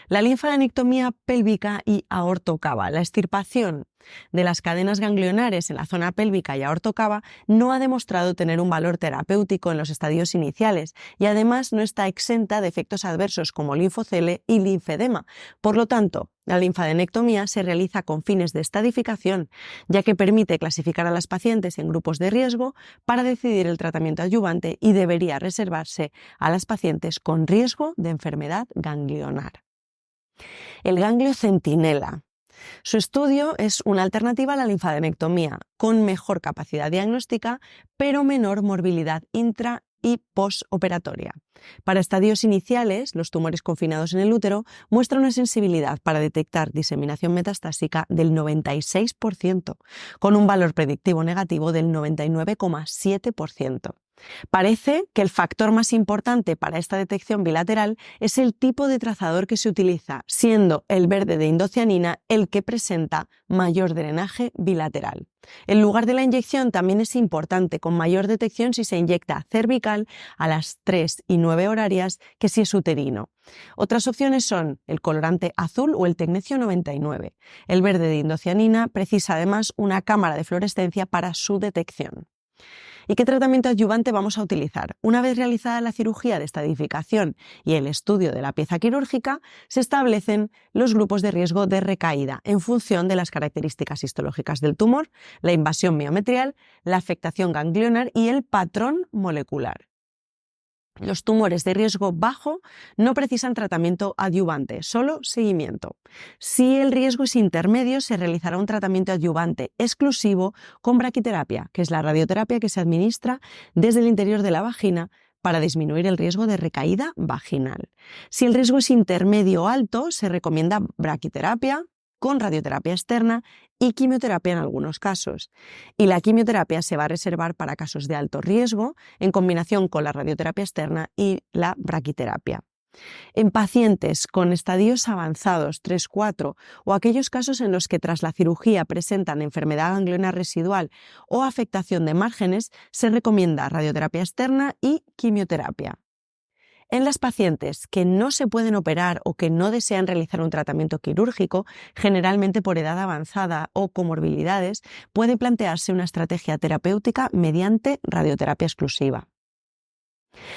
La linfadenectomía pélvica y aortocava, la extirpación de las cadenas ganglionares en la zona pélvica y aortocava, no ha demostrado tener un valor terapéutico en los estadios iniciales y además no está exenta de efectos adversos como linfocele y linfedema. Por lo tanto, la linfadenectomía se realiza con fines de estadificación, ya que permite clasificar a las pacientes en grupos de riesgo para decidir el tratamiento adyuvante y debería reservarse a las pacientes con riesgo de enfermedad ganglionar. El ganglio centinela. Su estudio es una alternativa a la linfadenectomía, con mejor capacidad diagnóstica, pero menor morbilidad intra y postoperatoria. Para estadios iniciales, los tumores confinados en el útero muestran una sensibilidad para detectar diseminación metastásica del 96%, con un valor predictivo negativo del 99,7%. Parece que el factor más importante para esta detección bilateral es el tipo de trazador que se utiliza, siendo el verde de indocianina el que presenta mayor drenaje bilateral. El lugar de la inyección también es importante, con mayor detección si se inyecta cervical a las 3 y 9 horarias que si es uterino. Otras opciones son el colorante azul o el tecnecio 99. El verde de indocianina precisa además una cámara de fluorescencia para su detección. ¿Y qué tratamiento adyuvante vamos a utilizar? Una vez realizada la cirugía de estadificación y el estudio de la pieza quirúrgica, se establecen los grupos de riesgo de recaída en función de las características histológicas del tumor, la invasión miometrial, la afectación ganglionar y el patrón molecular. Los tumores de riesgo bajo no precisan tratamiento adyuvante, solo seguimiento. Si el riesgo es intermedio, se realizará un tratamiento adyuvante exclusivo con braquiterapia, que es la radioterapia que se administra desde el interior de la vagina para disminuir el riesgo de recaída vaginal. Si el riesgo es intermedio o alto, se recomienda braquiterapia con radioterapia externa y quimioterapia en algunos casos. Y la quimioterapia se va a reservar para casos de alto riesgo en combinación con la radioterapia externa y la braquiterapia. En pacientes con estadios avanzados 3-4 o aquellos casos en los que tras la cirugía presentan enfermedad ganglionar residual o afectación de márgenes, se recomienda radioterapia externa y quimioterapia. En las pacientes que no se pueden operar o que no desean realizar un tratamiento quirúrgico, generalmente por edad avanzada o comorbilidades, puede plantearse una estrategia terapéutica mediante radioterapia exclusiva.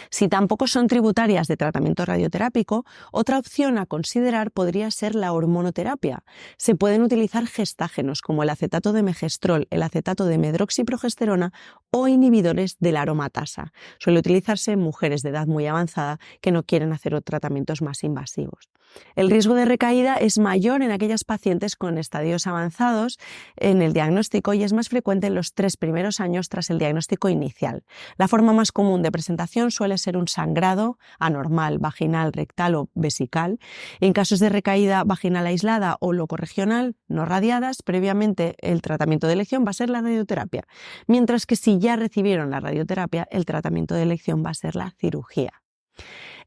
Si tampoco son tributarias de tratamiento radioterápico, otra opción a considerar podría ser la hormonoterapia. Se pueden utilizar gestágenos como el acetato de megestrol, el acetato de medroxiprogesterona o inhibidores de la aromatasa. Suele utilizarse en mujeres de edad muy avanzada que no quieren hacer tratamientos más invasivos. El riesgo de recaída es mayor en aquellas pacientes con estadios avanzados en el diagnóstico y es más frecuente en los 3 primeros años tras el diagnóstico inicial. La forma más común de presentación suele ser un sangrado anormal, vaginal, rectal o vesical. En casos de recaída vaginal aislada o locorregional no radiadas, previamente el tratamiento de elección va a ser la radioterapia, mientras que si ya recibieron la radioterapia, el tratamiento de elección va a ser la cirugía.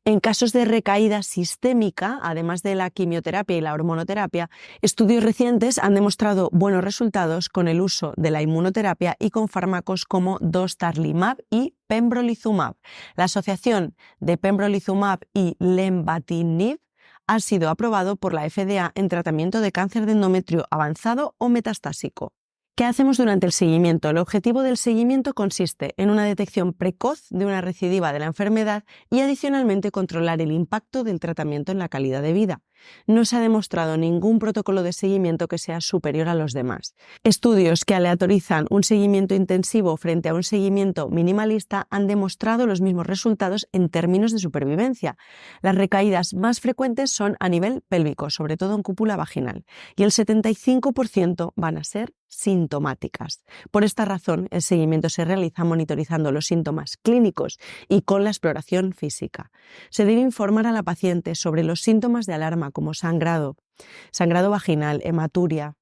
En casos de recaída sistémica, además de la quimioterapia y la hormonoterapia, estudios recientes han demostrado buenos resultados con el uso de la inmunoterapia y con fármacos como dostarlimab y pembrolizumab. La asociación de pembrolizumab y lenvatinib ha sido aprobado por la FDA en tratamiento de cáncer de endometrio avanzado o metastásico. ¿Qué hacemos durante el seguimiento? El objetivo del seguimiento consiste en una detección precoz de una recidiva de la enfermedad y adicionalmente controlar el impacto del tratamiento en la calidad de vida. No se ha demostrado ningún protocolo de seguimiento que sea superior a los demás. Estudios que aleatorizan un seguimiento intensivo frente a un seguimiento minimalista han demostrado los mismos resultados en términos de supervivencia. Las recaídas más frecuentes son a nivel pélvico, sobre todo en cúpula vaginal, y el 75% van a ser sintomáticas. Por esta razón, el seguimiento se realiza monitorizando los síntomas clínicos y con la exploración física. Se debe informar a la paciente sobre los síntomas de alarma como sangrado vaginal, hematuria,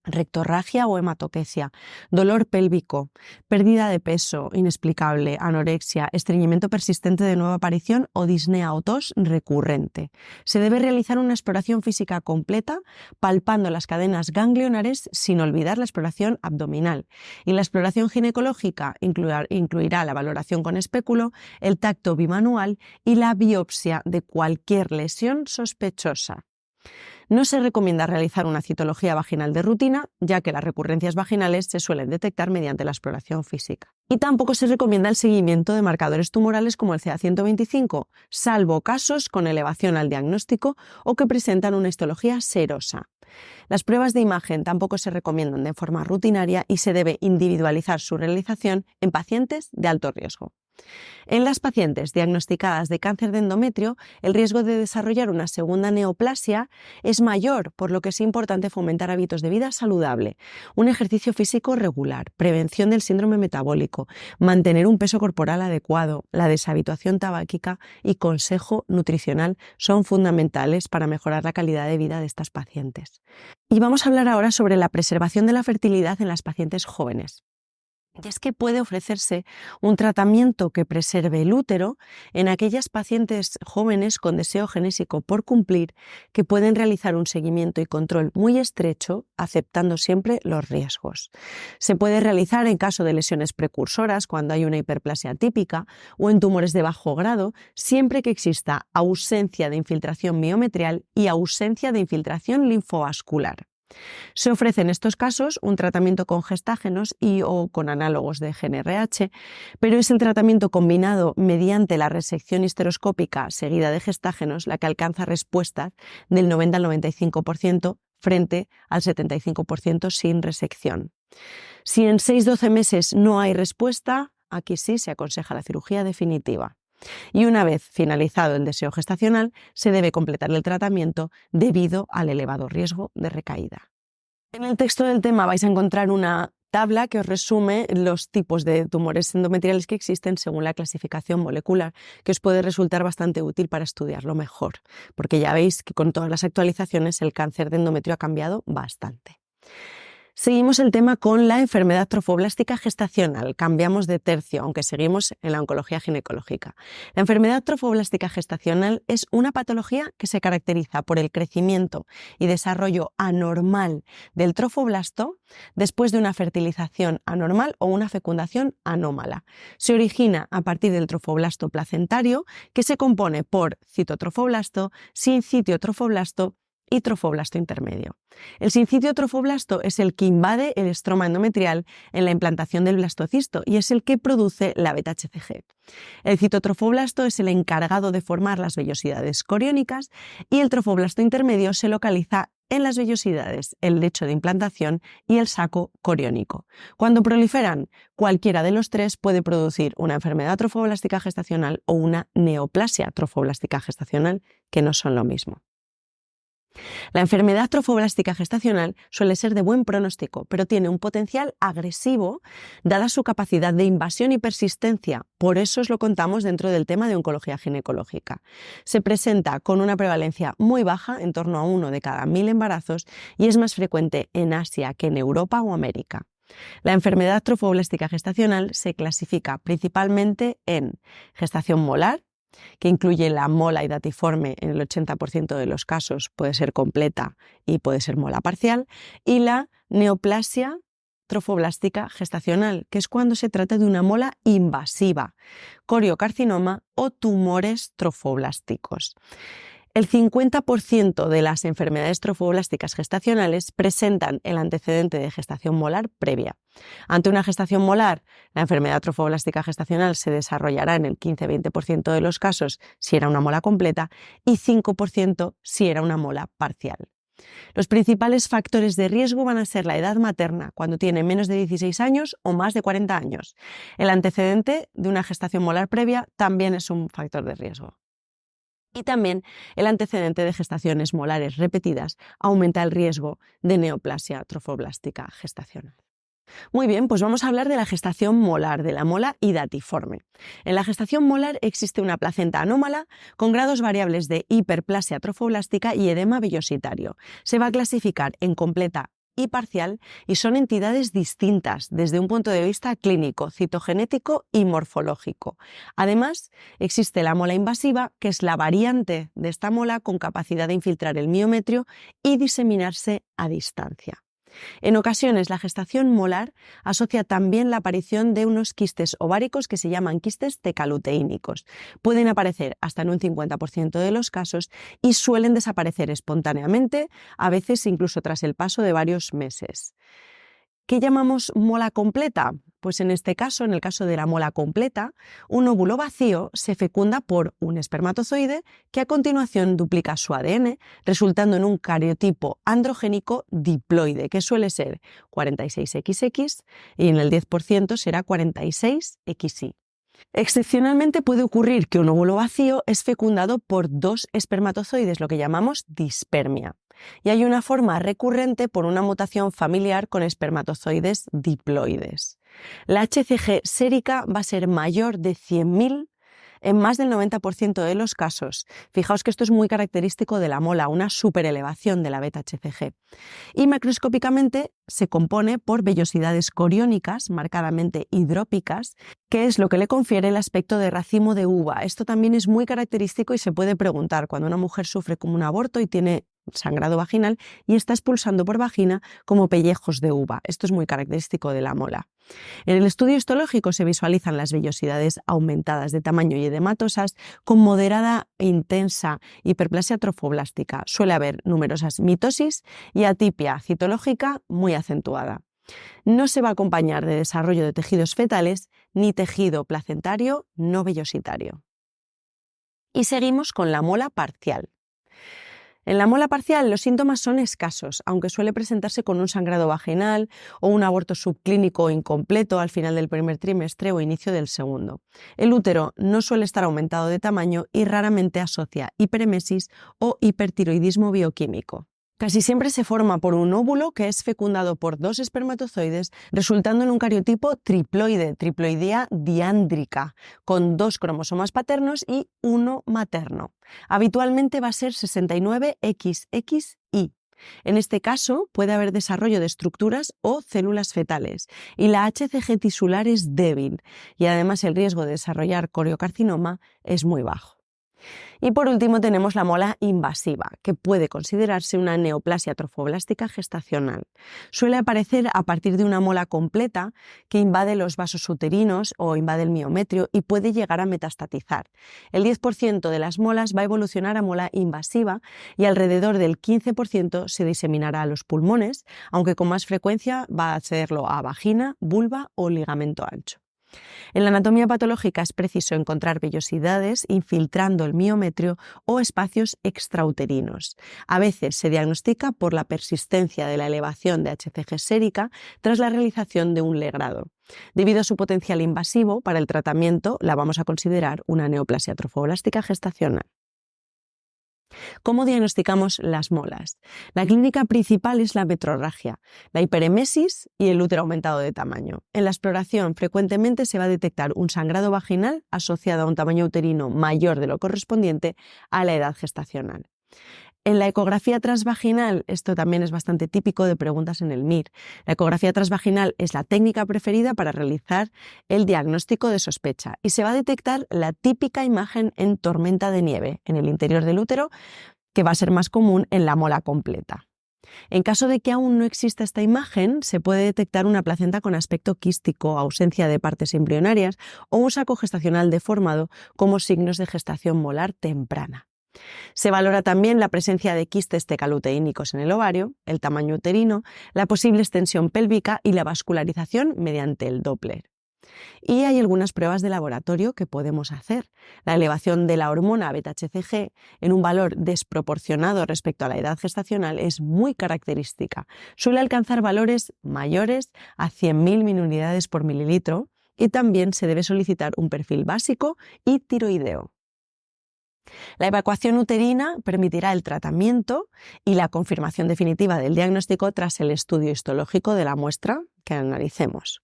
rectorragia o hematoquecia, dolor pélvico, pérdida de peso inexplicable, anorexia, estreñimiento persistente de nueva aparición o disnea o tos recurrente. Se debe realizar una exploración física completa, palpando las cadenas ganglionares sin olvidar la exploración abdominal. Y la exploración ginecológica incluirá la valoración con espéculo, el tacto bimanual y la biopsia de cualquier lesión sospechosa. No se recomienda realizar una citología vaginal de rutina, ya que las recurrencias vaginales se suelen detectar mediante la exploración física. Y tampoco se recomienda el seguimiento de marcadores tumorales como el CA125, salvo casos con elevación al diagnóstico o que presentan una histología serosa. Las pruebas de imagen tampoco se recomiendan de forma rutinaria y se debe individualizar su realización en pacientes de alto riesgo. En las pacientes diagnosticadas de cáncer de endometrio, el riesgo de desarrollar una segunda neoplasia es mayor, por lo que es importante fomentar hábitos de vida saludable, un ejercicio físico regular, prevención del síndrome metabólico, mantener un peso corporal adecuado, la deshabituación tabáquica y consejo nutricional son fundamentales para mejorar la calidad de vida de estas pacientes. Y vamos a hablar ahora sobre la preservación de la fertilidad en las pacientes jóvenes. Y es que puede ofrecerse un tratamiento que preserve el útero en aquellas pacientes jóvenes con deseo genésico por cumplir que pueden realizar un seguimiento y control muy estrecho, aceptando siempre los riesgos. Se puede realizar en caso de lesiones precursoras, cuando hay una hiperplasia típica, o en tumores de bajo grado, siempre que exista ausencia de infiltración miometrial y ausencia de infiltración linfovascular. Se ofrece en estos casos un tratamiento con gestágenos o con análogos de GnRH, pero es el tratamiento combinado mediante la resección histeroscópica seguida de gestágenos la que alcanza respuestas del 90 al 95% frente al 75% sin resección. Si en 6-12 meses no hay respuesta, aquí sí se aconseja la cirugía definitiva. Y una vez finalizado el deseo gestacional, se debe completar el tratamiento debido al elevado riesgo de recaída. En el texto del tema vais a encontrar una tabla que os resume los tipos de tumores endometriales que existen según la clasificación molecular, que os puede resultar bastante útil para estudiarlo mejor, porque ya veis que con todas las actualizaciones el cáncer de endometrio ha cambiado bastante. Seguimos el tema con la enfermedad trofoblástica gestacional. Cambiamos de tercio, aunque seguimos en la oncología ginecológica. La enfermedad trofoblástica gestacional es una patología que se caracteriza por el crecimiento y desarrollo anormal del trofoblasto después de una fertilización anormal o una fecundación anómala. Se origina a partir del trofoblasto placentario, que se compone por citotrofoblasto, sincitio trofoblasto y trofoblasto intermedio. El sincitio trofoblasto es el que invade el estroma endometrial en la implantación del blastocisto y es el que produce la beta-HCG. El citotrofoblasto es el encargado de formar las vellosidades coriónicas y el trofoblasto intermedio se localiza en las vellosidades, el lecho de implantación y el saco coriónico. Cuando proliferan, cualquiera de los tres puede producir una enfermedad trofoblástica gestacional o una neoplasia trofoblástica gestacional, que no son lo mismo. La enfermedad trofoblástica gestacional suele ser de buen pronóstico, pero tiene un potencial agresivo dada su capacidad de invasión y persistencia. Por eso os lo contamos dentro del tema de oncología ginecológica. Se presenta con una prevalencia muy baja, en torno a 1 de cada 1000 embarazos, y es más frecuente en Asia que en Europa o América. La enfermedad trofoblástica gestacional se clasifica principalmente en gestación molar, que incluye la mola hidatiforme en el 80% de los casos, puede ser completa y puede ser mola parcial, y la neoplasia trofoblástica gestacional, que es cuando se trata de una mola invasiva, coriocarcinoma o tumores trofoblásticos. El 50% de las enfermedades trofoblásticas gestacionales presentan el antecedente de gestación molar previa. Ante una gestación molar, la enfermedad trofoblástica gestacional se desarrollará en el 15-20% de los casos si era una mola completa y 5% si era una mola parcial. Los principales factores de riesgo van a ser la edad materna, cuando tiene menos de 16 años o más de 40 años. El antecedente de una gestación molar previa también es un factor de riesgo. Y también el antecedente de gestaciones molares repetidas aumenta el riesgo de neoplasia trofoblástica gestacional. Muy bien, pues vamos a hablar de la gestación molar, de la mola hidatiforme. En la gestación molar existe una placenta anómala con grados variables de hiperplasia trofoblástica y edema vellositario. Se va a clasificar en completa y parcial y son entidades distintas desde un punto de vista clínico, citogenético y morfológico. Además, existe la mola invasiva, que es la variante de esta mola con capacidad de infiltrar el miometrio y diseminarse a distancia. En ocasiones, la gestación molar asocia también la aparición de unos quistes ováricos que se llaman quistes tecaluteínicos. Pueden aparecer hasta en un 50% de los casos y suelen desaparecer espontáneamente, a veces incluso tras el paso de varios meses. ¿Qué llamamos mola completa? Pues en este caso, en el caso de la mola completa, un óvulo vacío se fecunda por un espermatozoide que a continuación duplica su ADN, resultando en un cariotipo androgénico diploide, que suele ser 46XX y en el 10% será 46XY. Excepcionalmente puede ocurrir que un óvulo vacío es fecundado por 2 espermatozoides, lo que llamamos dispermia. Y hay una forma recurrente por una mutación familiar con espermatozoides diploides. La HCG sérica va a ser mayor de 100.000 en más del 90% de los casos. Fijaos que esto es muy característico de la mola, una superelevación de la beta-HCG. Y macroscópicamente se compone por vellosidades coriónicas, marcadamente hidrópicas, que es lo que le confiere el aspecto de racimo de uva. Esto también es muy característico y se puede preguntar cuando una mujer sufre como un aborto y tiene sangrado vaginal y está expulsando por vagina como pellejos de uva. Esto es muy característico de la mola. En el estudio histológico se visualizan las vellosidades aumentadas de tamaño y edematosas con moderada e intensa hiperplasia trofoblástica. Suele haber numerosas mitosis y atipia citológica muy acentuada. No se va a acompañar de desarrollo de tejidos fetales ni tejido placentario no vellositario. Y seguimos con la mola parcial. En la mola parcial los síntomas son escasos, aunque suele presentarse con un sangrado vaginal o un aborto subclínico incompleto al final del primer trimestre o inicio del segundo. El útero no suele estar aumentado de tamaño y raramente asocia hiperemesis o hipertiroidismo bioquímico. Casi siempre se forma por un óvulo que es fecundado por 2 espermatozoides, resultando en un cariotipo triploide, triploidea diándrica, con 2 cromosomas paternos y 1 materno. Habitualmente va a ser 69XXY. En este caso puede haber desarrollo de estructuras o células fetales y la HCG tisular es débil y además el riesgo de desarrollar coriocarcinoma es muy bajo. Y por último tenemos la mola invasiva, que puede considerarse una neoplasia trofoblástica gestacional. Suele aparecer a partir de una mola completa que invade los vasos uterinos o invade el miometrio y puede llegar a metastatizar. El 10% de las molas va a evolucionar a mola invasiva y alrededor del 15% se diseminará a los pulmones, aunque con más frecuencia va a hacerlo a vagina, vulva o ligamento ancho. En la anatomía patológica es preciso encontrar vellosidades infiltrando el miometrio o espacios extrauterinos. A veces se diagnostica por la persistencia de la elevación de HCG sérica tras la realización de un legrado. Debido a su potencial invasivo, para el tratamiento la vamos a considerar una neoplasia trofoblástica gestacional. ¿Cómo diagnosticamos las molas? La clínica principal es la metrorragia, la hiperemesis y el útero aumentado de tamaño. En la exploración frecuentemente se va a detectar un sangrado vaginal asociado a un tamaño uterino mayor de lo correspondiente a la edad gestacional. En la ecografía transvaginal, esto también es bastante típico de preguntas en el MIR. La ecografía transvaginal es la técnica preferida para realizar el diagnóstico de sospecha y se va a detectar la típica imagen en tormenta de nieve en el interior del útero, que va a ser más común en la mola completa. En caso de que aún no exista esta imagen, se puede detectar una placenta con aspecto quístico, ausencia de partes embrionarias o un saco gestacional deformado como signos de gestación molar temprana. Se valora también la presencia de quistes tecaluteínicos en el ovario, el tamaño uterino, la posible extensión pélvica y la vascularización mediante el Doppler. Y hay algunas pruebas de laboratorio que podemos hacer. La elevación de la hormona beta-HCG en un valor desproporcionado respecto a la edad gestacional es muy característica. Suele alcanzar valores mayores a 100.000 miliunidades por mililitro y también se debe solicitar un perfil básico y tiroideo. La evacuación uterina permitirá el tratamiento y la confirmación definitiva del diagnóstico tras el estudio histológico de la muestra que analicemos.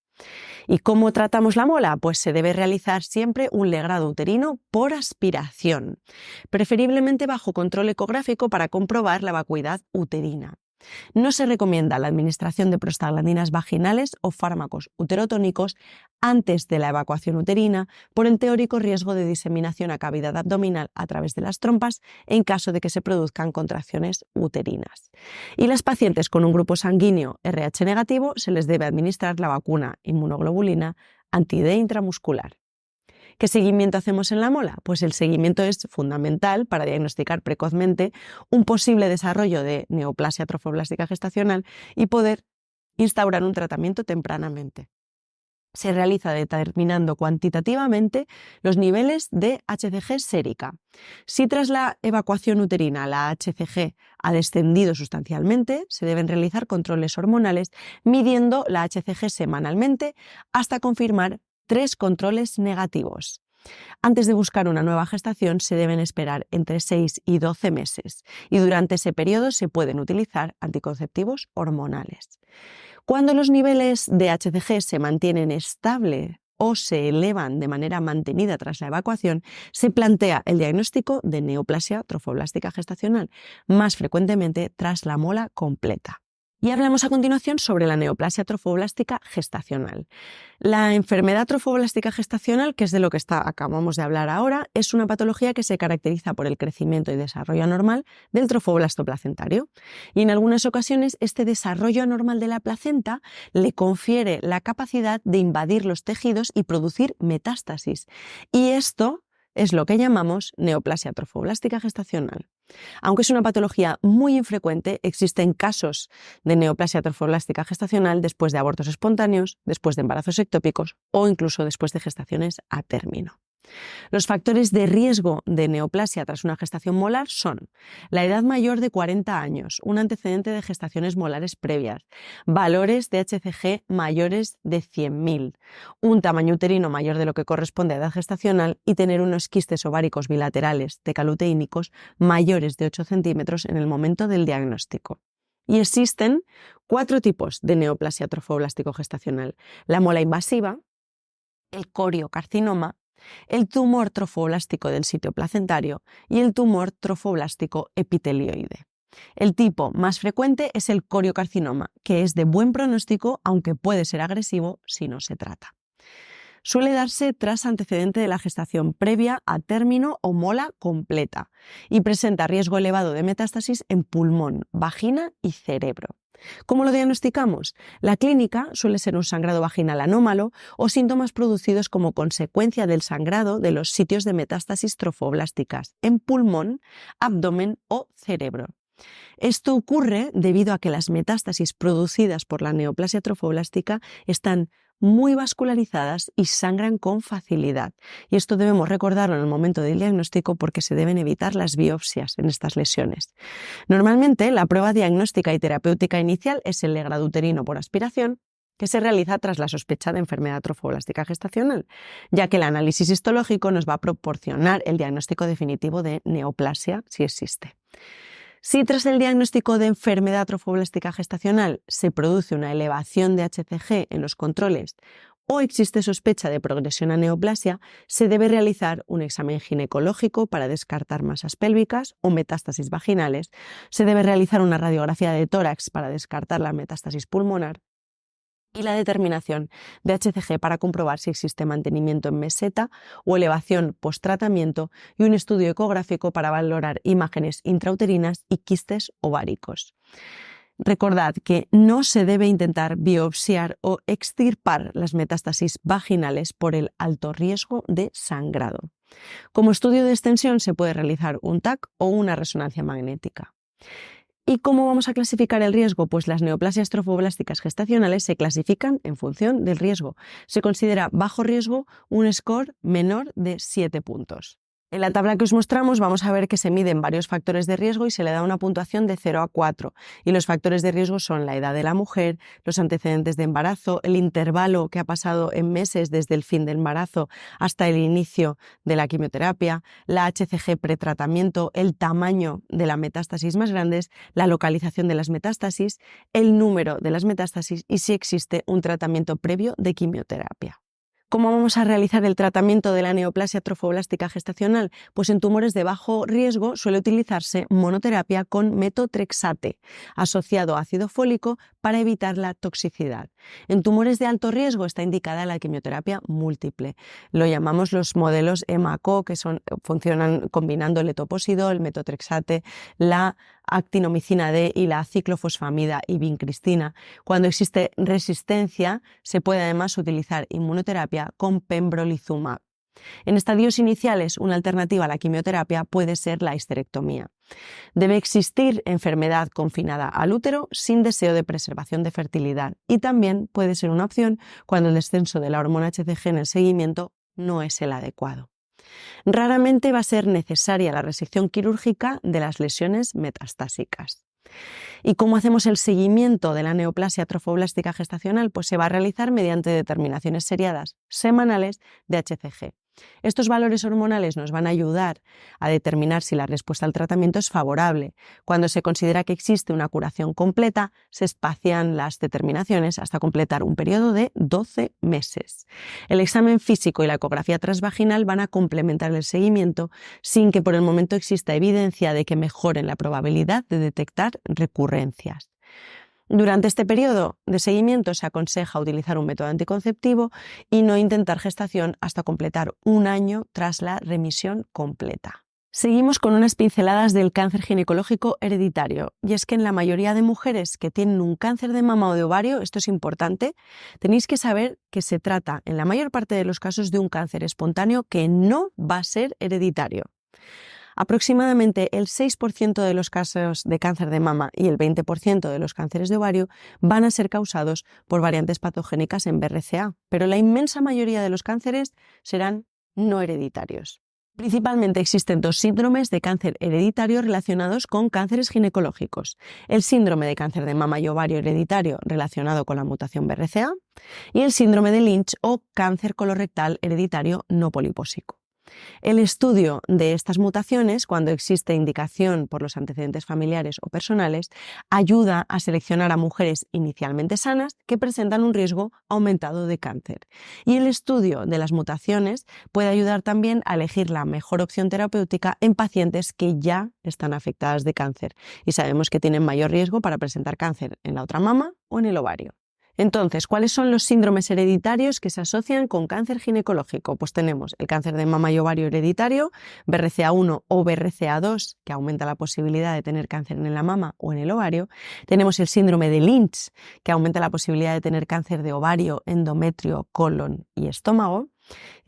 ¿Y cómo tratamos la mola? Pues se debe realizar siempre un legrado uterino por aspiración, preferiblemente bajo control ecográfico para comprobar la vacuidad uterina. No se recomienda la administración de prostaglandinas vaginales o fármacos uterotónicos antes de la evacuación uterina por el teórico riesgo de diseminación a cavidad abdominal a través de las trompas en caso de que se produzcan contracciones uterinas. Y las pacientes con un grupo sanguíneo RH negativo se les debe administrar la vacuna inmunoglobulina anti-D intramuscular. ¿Qué seguimiento hacemos en la mola? Pues el seguimiento es fundamental para diagnosticar precozmente un posible desarrollo de neoplasia trofoblástica gestacional y poder instaurar un tratamiento tempranamente. Se realiza determinando cuantitativamente los niveles de HCG sérica. Si tras la evacuación uterina la HCG ha descendido sustancialmente, se deben realizar controles hormonales midiendo la HCG semanalmente hasta confirmar 3 controles negativos. Antes de buscar una nueva gestación se deben esperar entre 6 y 12 meses y durante ese periodo se pueden utilizar anticonceptivos hormonales. Cuando los niveles de HCG se mantienen estables o se elevan de manera mantenida tras la evacuación, se plantea el diagnóstico de neoplasia trofoblástica gestacional, más frecuentemente tras la mola completa. Y hablamos a continuación sobre la neoplasia trofoblástica gestacional. La enfermedad trofoblástica gestacional, que es de lo que acabamos de hablar ahora, es una patología que se caracteriza por el crecimiento y desarrollo anormal del trofoblasto placentario. Y en algunas ocasiones este desarrollo anormal de la placenta le confiere la capacidad de invadir los tejidos y producir metástasis. Y esto es lo que llamamos neoplasia trofoblástica gestacional. Aunque es una patología muy infrecuente, existen casos de neoplasia trofoblástica gestacional después de abortos espontáneos, después de embarazos ectópicos o incluso después de gestaciones a término. Los factores de riesgo de neoplasia tras una gestación molar son la edad mayor de 40 años, un antecedente de gestaciones molares previas, valores de HCG mayores de 100.000, un tamaño uterino mayor de lo que corresponde a edad gestacional y tener unos quistes ováricos bilaterales decaluteínicos mayores de 8 centímetros en el momento del diagnóstico. Y existen 4 tipos de neoplasia trofoblástico gestacional: la mola invasiva, el coriocarcinoma, el tumor trofoblástico del sitio placentario y el tumor trofoblástico epitelioide. El tipo más frecuente es el coriocarcinoma, que es de buen pronóstico, aunque puede ser agresivo si no se trata. Suele darse tras antecedente de la gestación previa a término o mola completa y presenta riesgo elevado de metástasis en pulmón, vagina y cerebro. ¿Cómo lo diagnosticamos? La clínica suele ser un sangrado vaginal anómalo o síntomas producidos como consecuencia del sangrado de los sitios de metástasis trofoblásticas en pulmón, abdomen o cerebro. Esto ocurre debido a que las metástasis producidas por la neoplasia trofoblástica están muy vascularizadas y sangran con facilidad. Y esto debemos recordarlo en el momento del diagnóstico porque se deben evitar las biopsias en estas lesiones. Normalmente, la prueba diagnóstica y terapéutica inicial es el legrado uterino por aspiración, que se realiza tras la sospecha de enfermedad trofoblástica gestacional, ya que el análisis histológico nos va a proporcionar el diagnóstico definitivo de neoplasia si existe. Si tras el diagnóstico de enfermedad trofoblástica gestacional se produce una elevación de HCG en los controles o existe sospecha de progresión a neoplasia, se debe realizar un examen ginecológico para descartar masas pélvicas o metástasis vaginales, se debe realizar una radiografía de tórax para descartar la metástasis pulmonar y la determinación de HCG para comprobar si existe mantenimiento en meseta o elevación post-tratamiento y un estudio ecográfico para valorar imágenes intrauterinas y quistes ováricos. Recordad que no se debe intentar biopsiar o extirpar las metástasis vaginales por el alto riesgo de sangrado. Como estudio de extensión se puede realizar un TAC o una resonancia magnética. ¿Y cómo vamos a clasificar el riesgo? Pues las neoplasias trofoblásticas gestacionales se clasifican en función del riesgo. Se considera bajo riesgo un score menor de 7 puntos. En la tabla que os mostramos vamos a ver que se miden varios factores de riesgo y se le da una puntuación de 0 a 4. Y los factores de riesgo son la edad de la mujer, los antecedentes de embarazo, el intervalo que ha pasado en meses desde el fin del embarazo hasta el inicio de la quimioterapia, la HCG pretratamiento, el tamaño de la metástasis más grandes, la localización de las metástasis, el número de las metástasis y si existe un tratamiento previo de quimioterapia. ¿Cómo vamos a realizar el tratamiento de la neoplasia trofoblástica gestacional? Pues en tumores de bajo riesgo suele utilizarse monoterapia con metotrexate asociado a ácido fólico para evitar la toxicidad. En tumores de alto riesgo está indicada la quimioterapia múltiple. Lo llamamos los modelos EMACO, que funcionan combinando el etoposide, el metotrexate, la actinomicina D y la ciclofosfamida y vincristina. Cuando existe resistencia, se puede además utilizar inmunoterapia con pembrolizumab. En estadios iniciales, una alternativa a la quimioterapia puede ser la histerectomía. Debe existir enfermedad confinada al útero sin deseo de preservación de fertilidad y también puede ser una opción cuando el descenso de la hormona HCG en el seguimiento no es el adecuado. Raramente va a ser necesaria la resección quirúrgica de las lesiones metastásicas. ¿Y cómo hacemos el seguimiento de la neoplasia trofoblástica gestacional? Pues se va a realizar mediante determinaciones seriadas semanales de HCG. Estos valores hormonales nos van a ayudar a determinar si la respuesta al tratamiento es favorable. Cuando se considera que existe una curación completa, se espacian las determinaciones hasta completar un periodo de 12 meses. El examen físico y la ecografía transvaginal van a complementar el seguimiento sin que por el momento exista evidencia de que mejoren la probabilidad de detectar recurrencias. Durante este periodo de seguimiento se aconseja utilizar un método anticonceptivo y no intentar gestación hasta completar un año tras la remisión completa. Seguimos con unas pinceladas del cáncer ginecológico hereditario, y es que en la mayoría de mujeres que tienen un cáncer de mama o de ovario, esto es importante, tenéis que saber que se trata en la mayor parte de los casos de un cáncer espontáneo que no va a ser hereditario. Aproximadamente el 6% de los casos de cáncer de mama y el 20% de los cánceres de ovario van a ser causados por variantes patogénicas en BRCA, pero la inmensa mayoría de los cánceres serán no hereditarios. Principalmente existen dos síndromes de cáncer hereditario relacionados con cánceres ginecológicos: el síndrome de cáncer de mama y ovario hereditario relacionado con la mutación BRCA y el síndrome de Lynch o cáncer colorectal hereditario no polipósico. El estudio de estas mutaciones, cuando existe indicación por los antecedentes familiares o personales, ayuda a seleccionar a mujeres inicialmente sanas que presentan un riesgo aumentado de cáncer. Y el estudio de las mutaciones puede ayudar también a elegir la mejor opción terapéutica en pacientes que ya están afectadas de cáncer y sabemos que tienen mayor riesgo para presentar cáncer en la otra mama o en el ovario. Entonces, ¿cuáles son los síndromes hereditarios que se asocian con cáncer ginecológico? Pues tenemos el cáncer de mama y ovario hereditario, BRCA1 o BRCA2, que aumenta la posibilidad de tener cáncer en la mama o en el ovario. Tenemos el síndrome de Lynch, que aumenta la posibilidad de tener cáncer de ovario, endometrio, colon y estómago.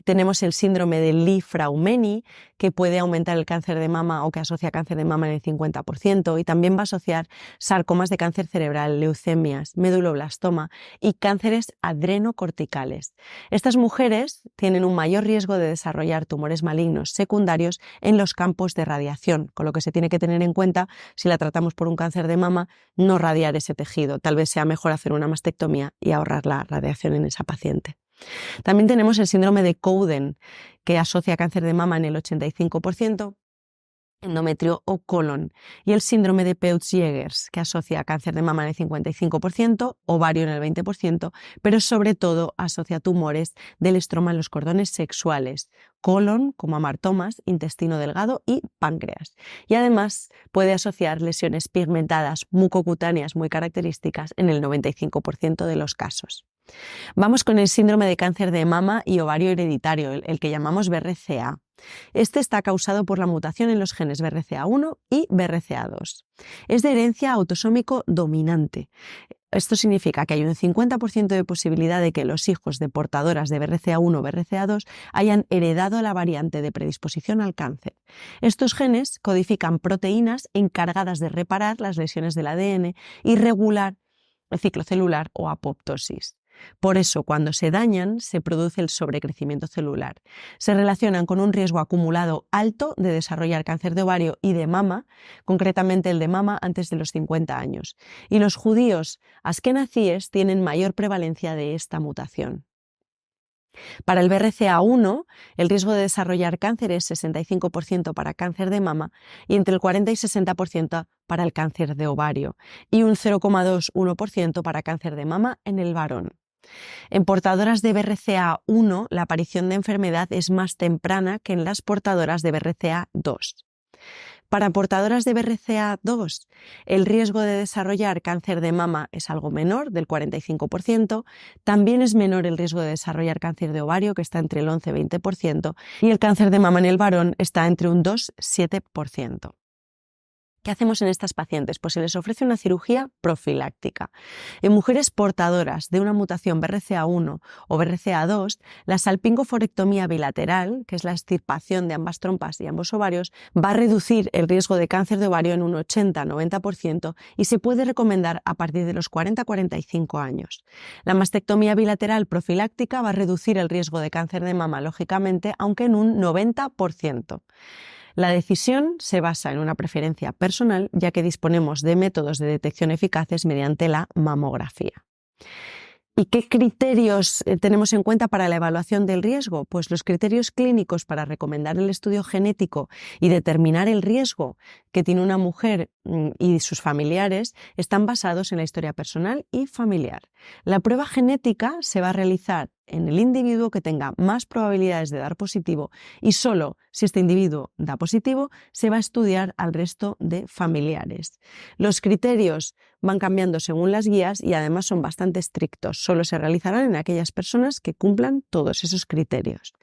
Tenemos el síndrome de Li-Fraumeni, que puede aumentar el cáncer de mama o que asocia cáncer de mama en el 50% y también va a asociar sarcomas de cáncer cerebral, leucemias, meduloblastoma y cánceres adrenocorticales. Estas mujeres tienen un mayor riesgo de desarrollar tumores malignos secundarios en los campos de radiación, con lo que se tiene que tener en cuenta si la tratamos por un cáncer de mama, no radiar ese tejido. Tal vez sea mejor hacer una mastectomía y ahorrar la radiación en esa paciente. También tenemos el síndrome de Cowden, que asocia cáncer de mama en el 85%, endometrio o colon, y el síndrome de Peutz-Jeghers, que asocia cáncer de mama en el 55%, ovario en el 20%, pero sobre todo asocia tumores del estroma en los cordones sexuales, colon, como amartomas, intestino delgado y páncreas. Y además puede asociar lesiones pigmentadas mucocutáneas muy características en el 95% de los casos. Vamos con el síndrome de cáncer de mama y ovario hereditario, el que llamamos BRCA. Este está causado por la mutación en los genes BRCA1 y BRCA2. Es de herencia autosómico dominante. Esto significa que hay un 50% de posibilidad de que los hijos de portadoras de BRCA1 o BRCA2 hayan heredado la variante de predisposición al cáncer. Estos genes codifican proteínas encargadas de reparar las lesiones del ADN y regular el ciclo celular o apoptosis. Por eso, cuando se dañan, se produce el sobrecrecimiento celular. Se relacionan con un riesgo acumulado alto de desarrollar cáncer de ovario y de mama, concretamente el de mama antes de los 50 años. Y los judíos askenazíes tienen mayor prevalencia de esta mutación. Para el BRCA1, el riesgo de desarrollar cáncer es 65% para cáncer de mama y entre el 40 y 60% para el cáncer de ovario y un 0,21% para cáncer de mama en el varón. En portadoras de BRCA1, la aparición de enfermedad es más temprana que en las portadoras de BRCA2. Para portadoras de BRCA2, el riesgo de desarrollar cáncer de mama es algo menor, del 45%, también es menor el riesgo de desarrollar cáncer de ovario, que está entre el 11 y 20%, y el cáncer de mama en el varón está entre un 2 y 7%. ¿Qué hacemos en estas pacientes? Pues se les ofrece una cirugía profiláctica. En mujeres portadoras de una mutación BRCA1 o BRCA2, la salpingoforectomía bilateral, que es la extirpación de ambas trompas y ambos ovarios, va a reducir el riesgo de cáncer de ovario en un 80-90% y se puede recomendar a partir de los 40-45 años. La mastectomía bilateral profiláctica va a reducir el riesgo de cáncer de mama, lógicamente, aunque en un 90%. La decisión se basa en una preferencia personal, ya que disponemos de métodos de detección eficaces mediante la mamografía. ¿Y qué criterios tenemos en cuenta para la evaluación del riesgo? Pues los criterios clínicos para recomendar el estudio genético y determinar el riesgo que tiene una mujer y sus familiares están basados en la historia personal y familiar. La prueba genética se va a realizar en el individuo que tenga más probabilidades de dar positivo y solo si este individuo da positivo se va a estudiar al resto de familiares. Los criterios van cambiando según las guías y además son bastante estrictos. Solo se realizarán en aquellas personas que cumplan todos esos criterios.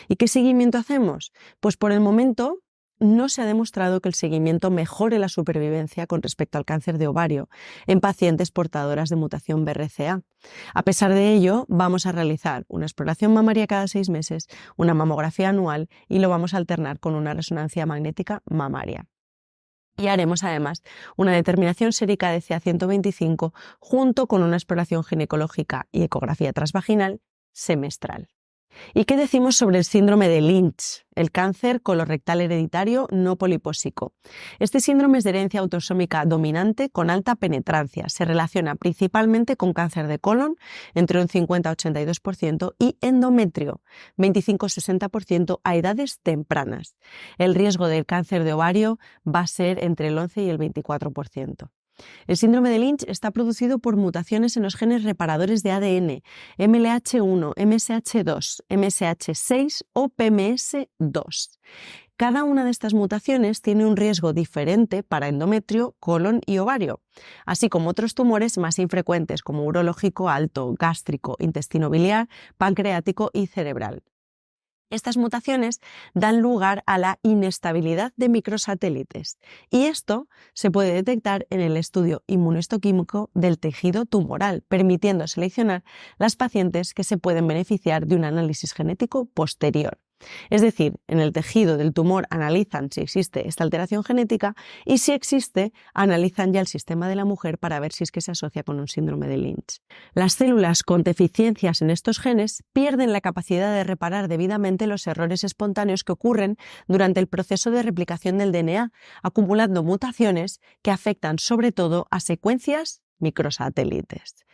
¿Y qué seguimiento hacemos? Pues por el momento no se ha demostrado que el seguimiento mejore la supervivencia con respecto al cáncer de ovario en pacientes portadoras de mutación BRCA. A pesar de ello, vamos a realizar una exploración mamaria cada 6 meses, una mamografía anual y lo vamos a alternar con una resonancia magnética mamaria. Y haremos además una determinación sérica de CA-125 junto con una exploración ginecológica y ecografía transvaginal semestral. ¿Y qué decimos sobre el síndrome de Lynch, el cáncer colorectal hereditario no polipósico? Este síndrome es de herencia autosómica dominante con alta penetrancia. Se relaciona principalmente con cáncer de colon, entre un 50-82%, y endometrio, 25-60%, a edades tempranas. El riesgo del cáncer de ovario va a ser entre el 11 y el 24%. El síndrome de Lynch está producido por mutaciones en los genes reparadores de ADN, MLH1, MSH2, MSH6 o PMS2. Cada una de estas mutaciones tiene un riesgo diferente para endometrio, colon y ovario, así como otros tumores más infrecuentes como urológico alto, gástrico, intestino biliar, pancreático y cerebral. Estas mutaciones dan lugar a la inestabilidad de microsatélites y esto se puede detectar en el estudio inmunohistoquímico del tejido tumoral, permitiendo seleccionar las pacientes que se pueden beneficiar de un análisis genético posterior. Es decir, en el tejido del tumor analizan si existe esta alteración genética y si existe, analizan ya el sistema de la mujer para ver si es que se asocia con un síndrome de Lynch. Las células con deficiencias en estos genes pierden la capacidad de reparar debidamente los errores espontáneos que ocurren durante el proceso de replicación del DNA, acumulando mutaciones que afectan sobre todo a secuencias microsatélites.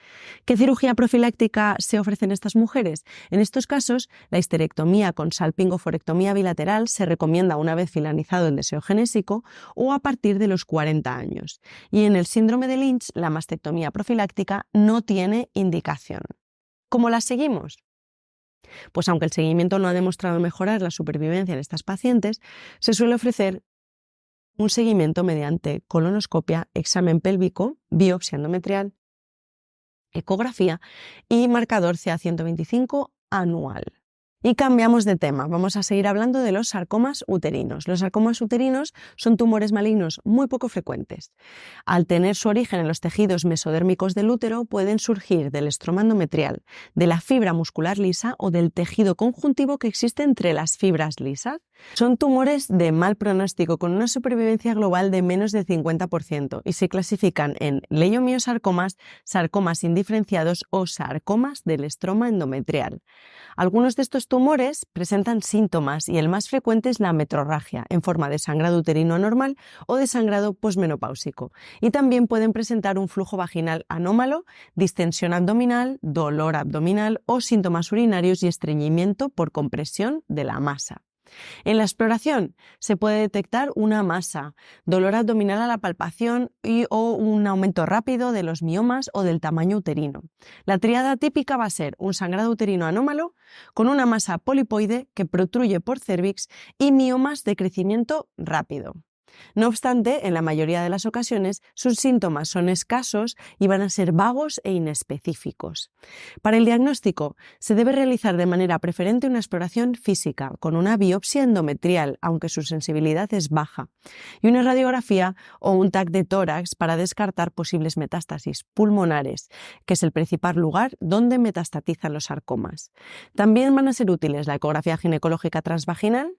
¿Qué cirugía profiláctica se ofrece en estas mujeres? En estos casos, la histerectomía con salpingoforectomía bilateral se recomienda una vez finalizado el deseo genésico o a partir de los 40 años. Y en el síndrome de Lynch, la mastectomía profiláctica no tiene indicación. ¿Cómo la seguimos? Pues aunque el seguimiento no ha demostrado mejorar la supervivencia en estas pacientes, se suele ofrecer un seguimiento mediante colonoscopia, examen pélvico, biopsia endometrial, ecografía y marcador CA125 anual. Y cambiamos de tema, vamos a seguir hablando de los sarcomas uterinos. Los sarcomas uterinos son tumores malignos muy poco frecuentes. Al tener su origen en los tejidos mesodérmicos del útero, pueden surgir del estroma endometrial, de la fibra muscular lisa o del tejido conjuntivo que existe entre las fibras lisas. Son tumores de mal pronóstico con una supervivencia global de menos del 50% y se clasifican en leiomiosarcomas, sarcomas indiferenciados o sarcomas del estroma endometrial. Algunos de estos tumores presentan síntomas y el más frecuente es la metrorragia, en forma de sangrado uterino anormal o de sangrado posmenopáusico. Y también pueden presentar un flujo vaginal anómalo, distensión abdominal, dolor abdominal o síntomas urinarios y estreñimiento por compresión de la masa. En la exploración se puede detectar una masa, dolor abdominal a la palpación o un aumento rápido de los miomas o del tamaño uterino. La tríada típica va a ser un sangrado uterino anómalo con una masa polipoide que protruye por cérvix y miomas de crecimiento rápido. No obstante, en la mayoría de las ocasiones, sus síntomas son escasos y van a ser vagos e inespecíficos. Para el diagnóstico, se debe realizar de manera preferente una exploración física, con una biopsia endometrial, aunque su sensibilidad es baja, y una radiografía o un TAC de tórax para descartar posibles metástasis pulmonares, que es el principal lugar donde metastatizan los sarcomas. También van a ser útiles la ecografía ginecológica transvaginal,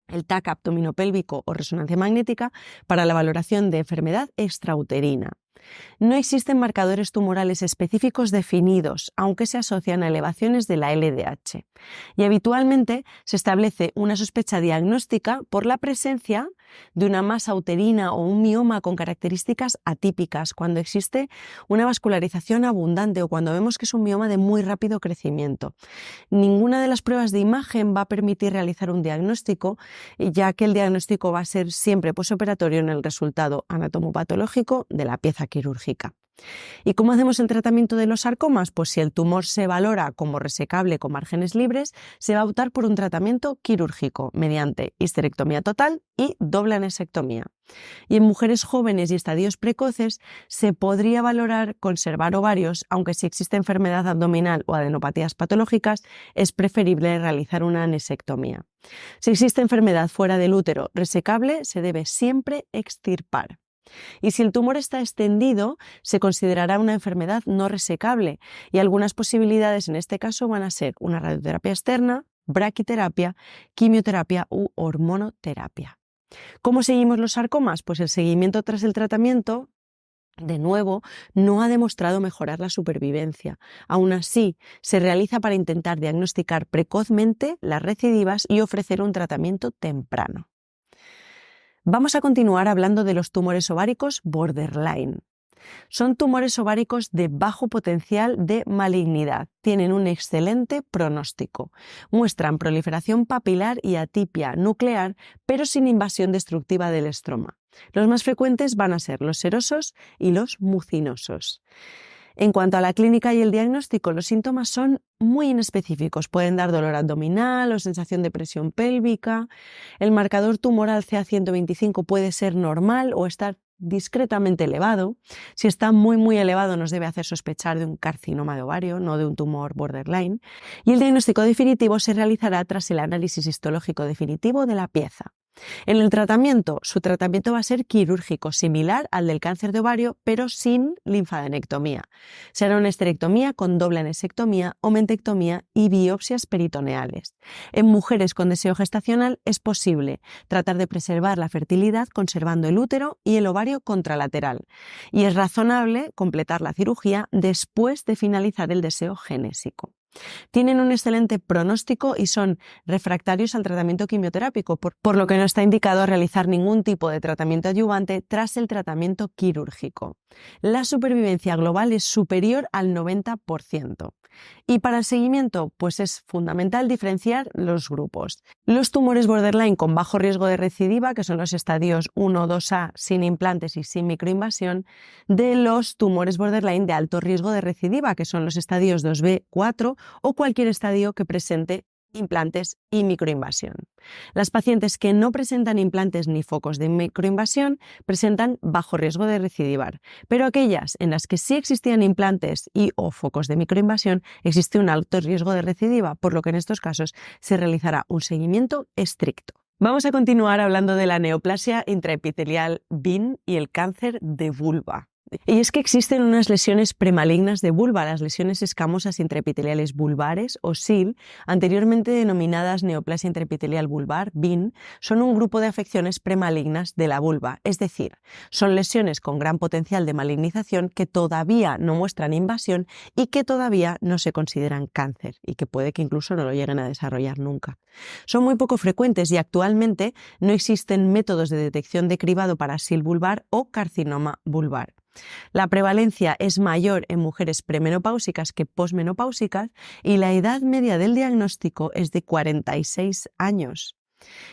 el TAC abdominopélvico o resonancia magnética para la valoración de enfermedad extrauterina. No existen marcadores tumorales específicos definidos, aunque se asocian a elevaciones de la LDH. Y habitualmente se establece una sospecha diagnóstica por la presencia de una masa uterina o un mioma con características atípicas, cuando existe una vascularización abundante o cuando vemos que es un mioma de muy rápido crecimiento. Ninguna de las pruebas de imagen va a permitir realizar un diagnóstico, ya que el diagnóstico va a ser siempre posoperatorio en el resultado anatomopatológico de la pieza quirúrgica. ¿Y cómo hacemos el tratamiento de los sarcomas? Pues si el tumor se valora como resecable con márgenes libres, se va a optar por un tratamiento quirúrgico mediante histerectomía total y doble anesectomía. Y en mujeres jóvenes y estadios precoces se podría valorar conservar ovarios, aunque si existe enfermedad abdominal o adenopatías patológicas, es preferible realizar una anesectomía. Si existe enfermedad fuera del útero resecable, se debe siempre extirpar. Y si el tumor está extendido, se considerará una enfermedad no resecable y algunas posibilidades en este caso van a ser una radioterapia externa, braquiterapia, quimioterapia u hormonoterapia. ¿Cómo seguimos los sarcomas? Pues el seguimiento tras el tratamiento De nuevo, no ha demostrado mejorar la supervivencia. Aún así, se realiza para intentar diagnosticar precozmente las recidivas y ofrecer un tratamiento temprano. Vamos a continuar hablando de los tumores ováricos borderline. Son tumores ováricos de bajo potencial de malignidad. Tienen un excelente pronóstico. Muestran proliferación papilar y atipia nuclear, pero sin invasión destructiva del estroma. Los más frecuentes van a ser los serosos y los mucinosos. En cuanto a la clínica y el diagnóstico, los síntomas son muy inespecíficos. Pueden dar dolor abdominal o sensación de presión pélvica. El marcador tumoral CA125 puede ser normal o estar discretamente elevado. Si está muy elevado, nos debe hacer sospechar de un carcinoma de ovario, no de un tumor borderline. Y el diagnóstico definitivo se realizará tras el análisis histológico definitivo de la pieza. En el tratamiento, su tratamiento va a ser quirúrgico, similar al del cáncer de ovario, pero sin linfadenectomía. Será una esterectomía con doble anesectomía, omentectomía y biopsias peritoneales. En mujeres con deseo gestacional es posible tratar de preservar la fertilidad conservando el útero y el ovario contralateral. Y es razonable completar la cirugía después de finalizar el deseo genésico. Tienen un excelente pronóstico y son refractarios al tratamiento quimioterápico, por lo que no está indicado realizar ningún tipo de tratamiento adyuvante tras el tratamiento quirúrgico. La supervivencia global es superior al 90%. Y para el seguimiento, pues es fundamental diferenciar los grupos. Los tumores borderline con bajo riesgo de recidiva, que son los estadios 1, 2A sin implantes y sin microinvasión, de los tumores borderline de alto riesgo de recidiva, que son los estadios 2B, 4 o cualquier estadio que presente implantes y microinvasión. Las pacientes que no presentan implantes ni focos de microinvasión presentan bajo riesgo de recidivar, pero aquellas en las que sí existían implantes y o focos de microinvasión existe un alto riesgo de recidiva, por lo que en estos casos se realizará un seguimiento estricto. Vamos a continuar hablando de la neoplasia intraepitelial BIN y el cáncer de vulva. Y es que existen unas lesiones premalignas de vulva, las lesiones escamosas intraepiteliales vulvares o SIL, anteriormente denominadas neoplasia intraepitelial vulvar, BIN, son un grupo de afecciones premalignas de la vulva, es decir, son lesiones con gran potencial de malignización que todavía no muestran invasión y que todavía no se consideran cáncer y que puede que incluso no lo lleguen a desarrollar nunca. Son muy poco frecuentes y actualmente no existen métodos de detección de cribado para SIL vulvar o carcinoma vulvar. La prevalencia es mayor en mujeres premenopáusicas que posmenopáusicas y la edad media del diagnóstico es de 46 años.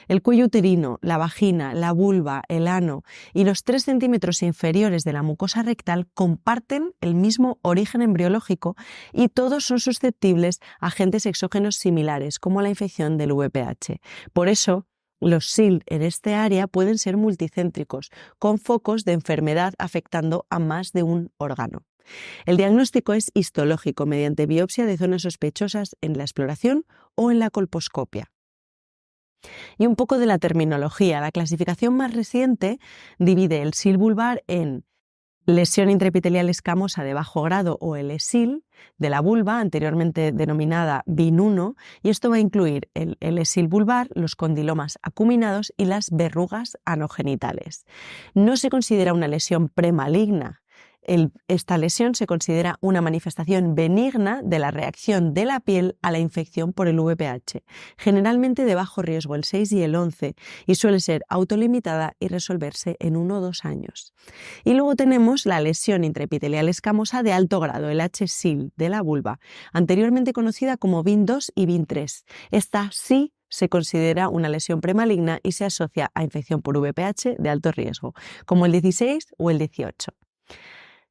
El cuello uterino, la vagina, la vulva, el ano y los 3 centímetros inferiores de la mucosa rectal comparten el mismo origen embriológico y todos son susceptibles a agentes exógenos similares como la infección del VPH. Por eso, los SIL en este área pueden ser multicéntricos, con focos de enfermedad afectando a más de un órgano. El diagnóstico es histológico mediante biopsia de zonas sospechosas en la exploración o en la colposcopia. Y un poco de la terminología. La clasificación más reciente divide el SIL vulvar en lesión intraepitelial escamosa de bajo grado o LSIL de la vulva, anteriormente denominada BIN1, y esto va a incluir el LSIL vulvar, los condilomas acuminados y las verrugas anogenitales. No se considera una lesión premaligna. Esta lesión se considera una manifestación benigna de la reacción de la piel a la infección por el VPH, generalmente de bajo riesgo el 6 y el 11, y suele ser autolimitada y resolverse en 1 o 2 años. Y luego tenemos la lesión intraepitelial escamosa de alto grado, el HSIL de la vulva, anteriormente conocida como BIN2 y BIN3. Esta sí se considera una lesión premaligna y se asocia a infección por VPH de alto riesgo, como el 16 o el 18.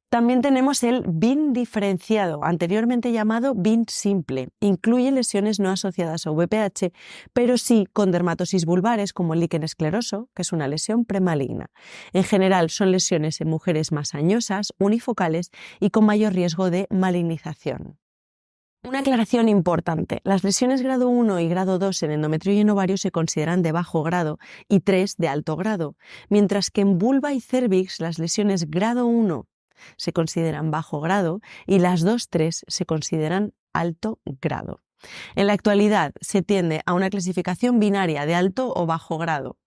También tenemos el BIN diferenciado, anteriormente llamado BIN simple. Incluye lesiones no asociadas a VPH, pero sí con dermatosis vulvares como el líquen escleroso, que es una lesión premaligna. En general son lesiones en mujeres más añosas, unifocales y con mayor riesgo de malignización. Una aclaración importante. Las lesiones grado 1 y grado 2 en endometrio y en ovario se consideran de bajo grado y 3 de alto grado, mientras que en vulva y cérvix las lesiones grado 1 se consideran bajo grado y las 2-3 se consideran alto grado. En la actualidad se tiende a una clasificación binaria de alto o bajo grado.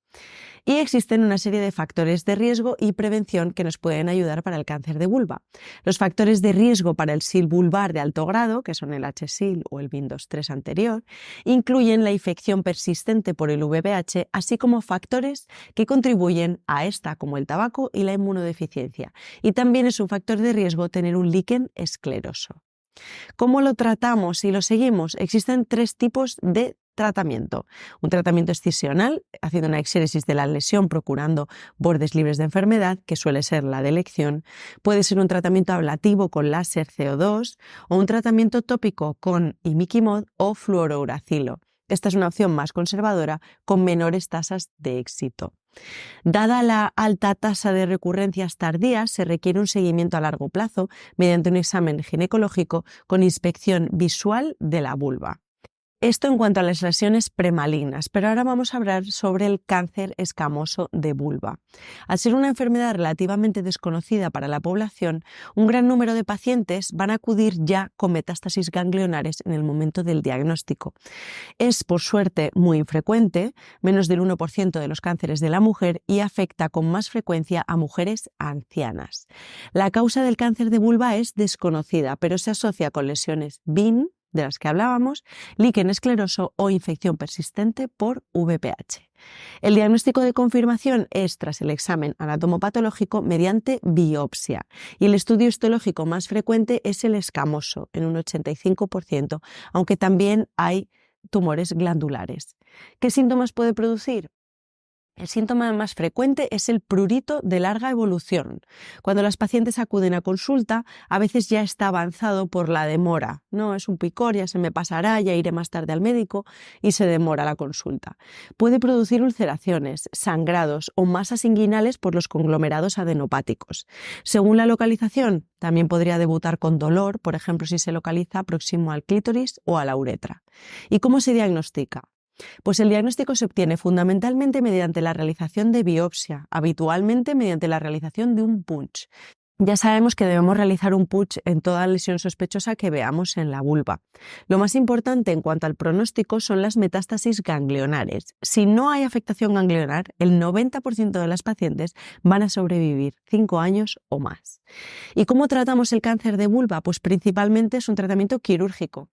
Y existen una serie de factores de riesgo y prevención que nos pueden ayudar para el cáncer de vulva. Los factores de riesgo para el SIL vulvar de alto grado, que son el HSIL o el VIN2.3 anterior, incluyen la infección persistente por el VPH, así como factores que contribuyen a esta, como el tabaco y la inmunodeficiencia. Y también es un factor de riesgo tener un líquen escleroso. ¿Cómo lo tratamos y lo seguimos? Existen 3 tipos de tratamiento. Un tratamiento excisional, haciendo una exéresis de la lesión procurando bordes libres de enfermedad, que suele ser la de elección. Puede ser un tratamiento ablativo con láser CO2 o un tratamiento tópico con imiquimod o fluorouracilo. Esta es una opción más conservadora con menores tasas de éxito. Dada la alta tasa de recurrencias tardías, se requiere un seguimiento a largo plazo mediante un examen ginecológico con inspección visual de la vulva. Esto en cuanto a las lesiones premalignas, pero ahora vamos a hablar sobre el cáncer escamoso de vulva. Al ser una enfermedad relativamente desconocida para la población, un gran número de pacientes van a acudir ya con metástasis ganglionares en el momento del diagnóstico. Es, por suerte, muy infrecuente, menos del 1% de los cánceres de la mujer, y afecta con más frecuencia a mujeres ancianas. La causa del cáncer de vulva es desconocida, pero se asocia con lesiones VIN, de las que hablábamos, líquen escleroso o infección persistente por VPH. El diagnóstico de confirmación es tras el examen anatomopatológico mediante biopsia, y el estudio histológico más frecuente es el escamoso, en un 85%, aunque también hay tumores glandulares. ¿Qué síntomas puede producir? El síntoma más frecuente es el prurito de larga evolución. Cuando las pacientes acuden a consulta, a veces ya está avanzado por la demora. No, es un picor, ya se me pasará, ya iré más tarde al médico, y se demora la consulta. Puede producir ulceraciones, sangrados o masas inguinales por los conglomerados adenopáticos. Según la localización, también podría debutar con dolor, por ejemplo, si se localiza próximo al clítoris o a la uretra. ¿Y cómo se diagnostica? Pues el diagnóstico se obtiene fundamentalmente mediante la realización de biopsia, habitualmente mediante la realización de un punch. Ya sabemos que debemos realizar un punch en toda lesión sospechosa que veamos en la vulva. Lo más importante en cuanto al pronóstico son las metástasis ganglionares. Si no hay afectación ganglionar, el 90% de las pacientes van a sobrevivir 5 años o más. ¿Y cómo tratamos el cáncer de vulva? Pues principalmente es un tratamiento quirúrgico,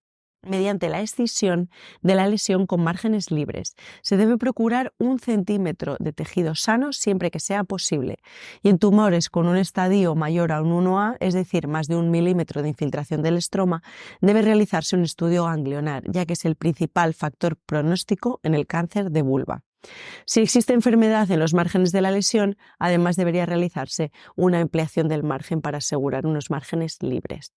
mediante la excisión de la lesión con márgenes libres. Se debe procurar 1 centímetro de tejido sano siempre que sea posible. Y en tumores con un estadio mayor a un 1A, es decir, más de 1 milímetro de infiltración del estroma, debe realizarse un estudio ganglionar, ya que es el principal factor pronóstico en el cáncer de vulva. Si existe enfermedad en los márgenes de la lesión, además debería realizarse una ampliación del margen para asegurar unos márgenes libres.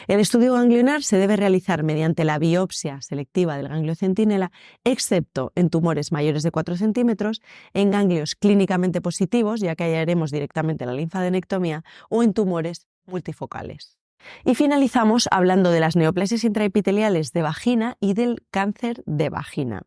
El estudio ganglionar se debe realizar mediante la biopsia selectiva del ganglio centinela, excepto en tumores mayores de 4 centímetros, en ganglios clínicamente positivos, ya que hallaremos directamente la linfadenectomía, o en tumores multifocales. Y finalizamos hablando de las neoplasias intraepiteliales de vagina y del cáncer de vagina.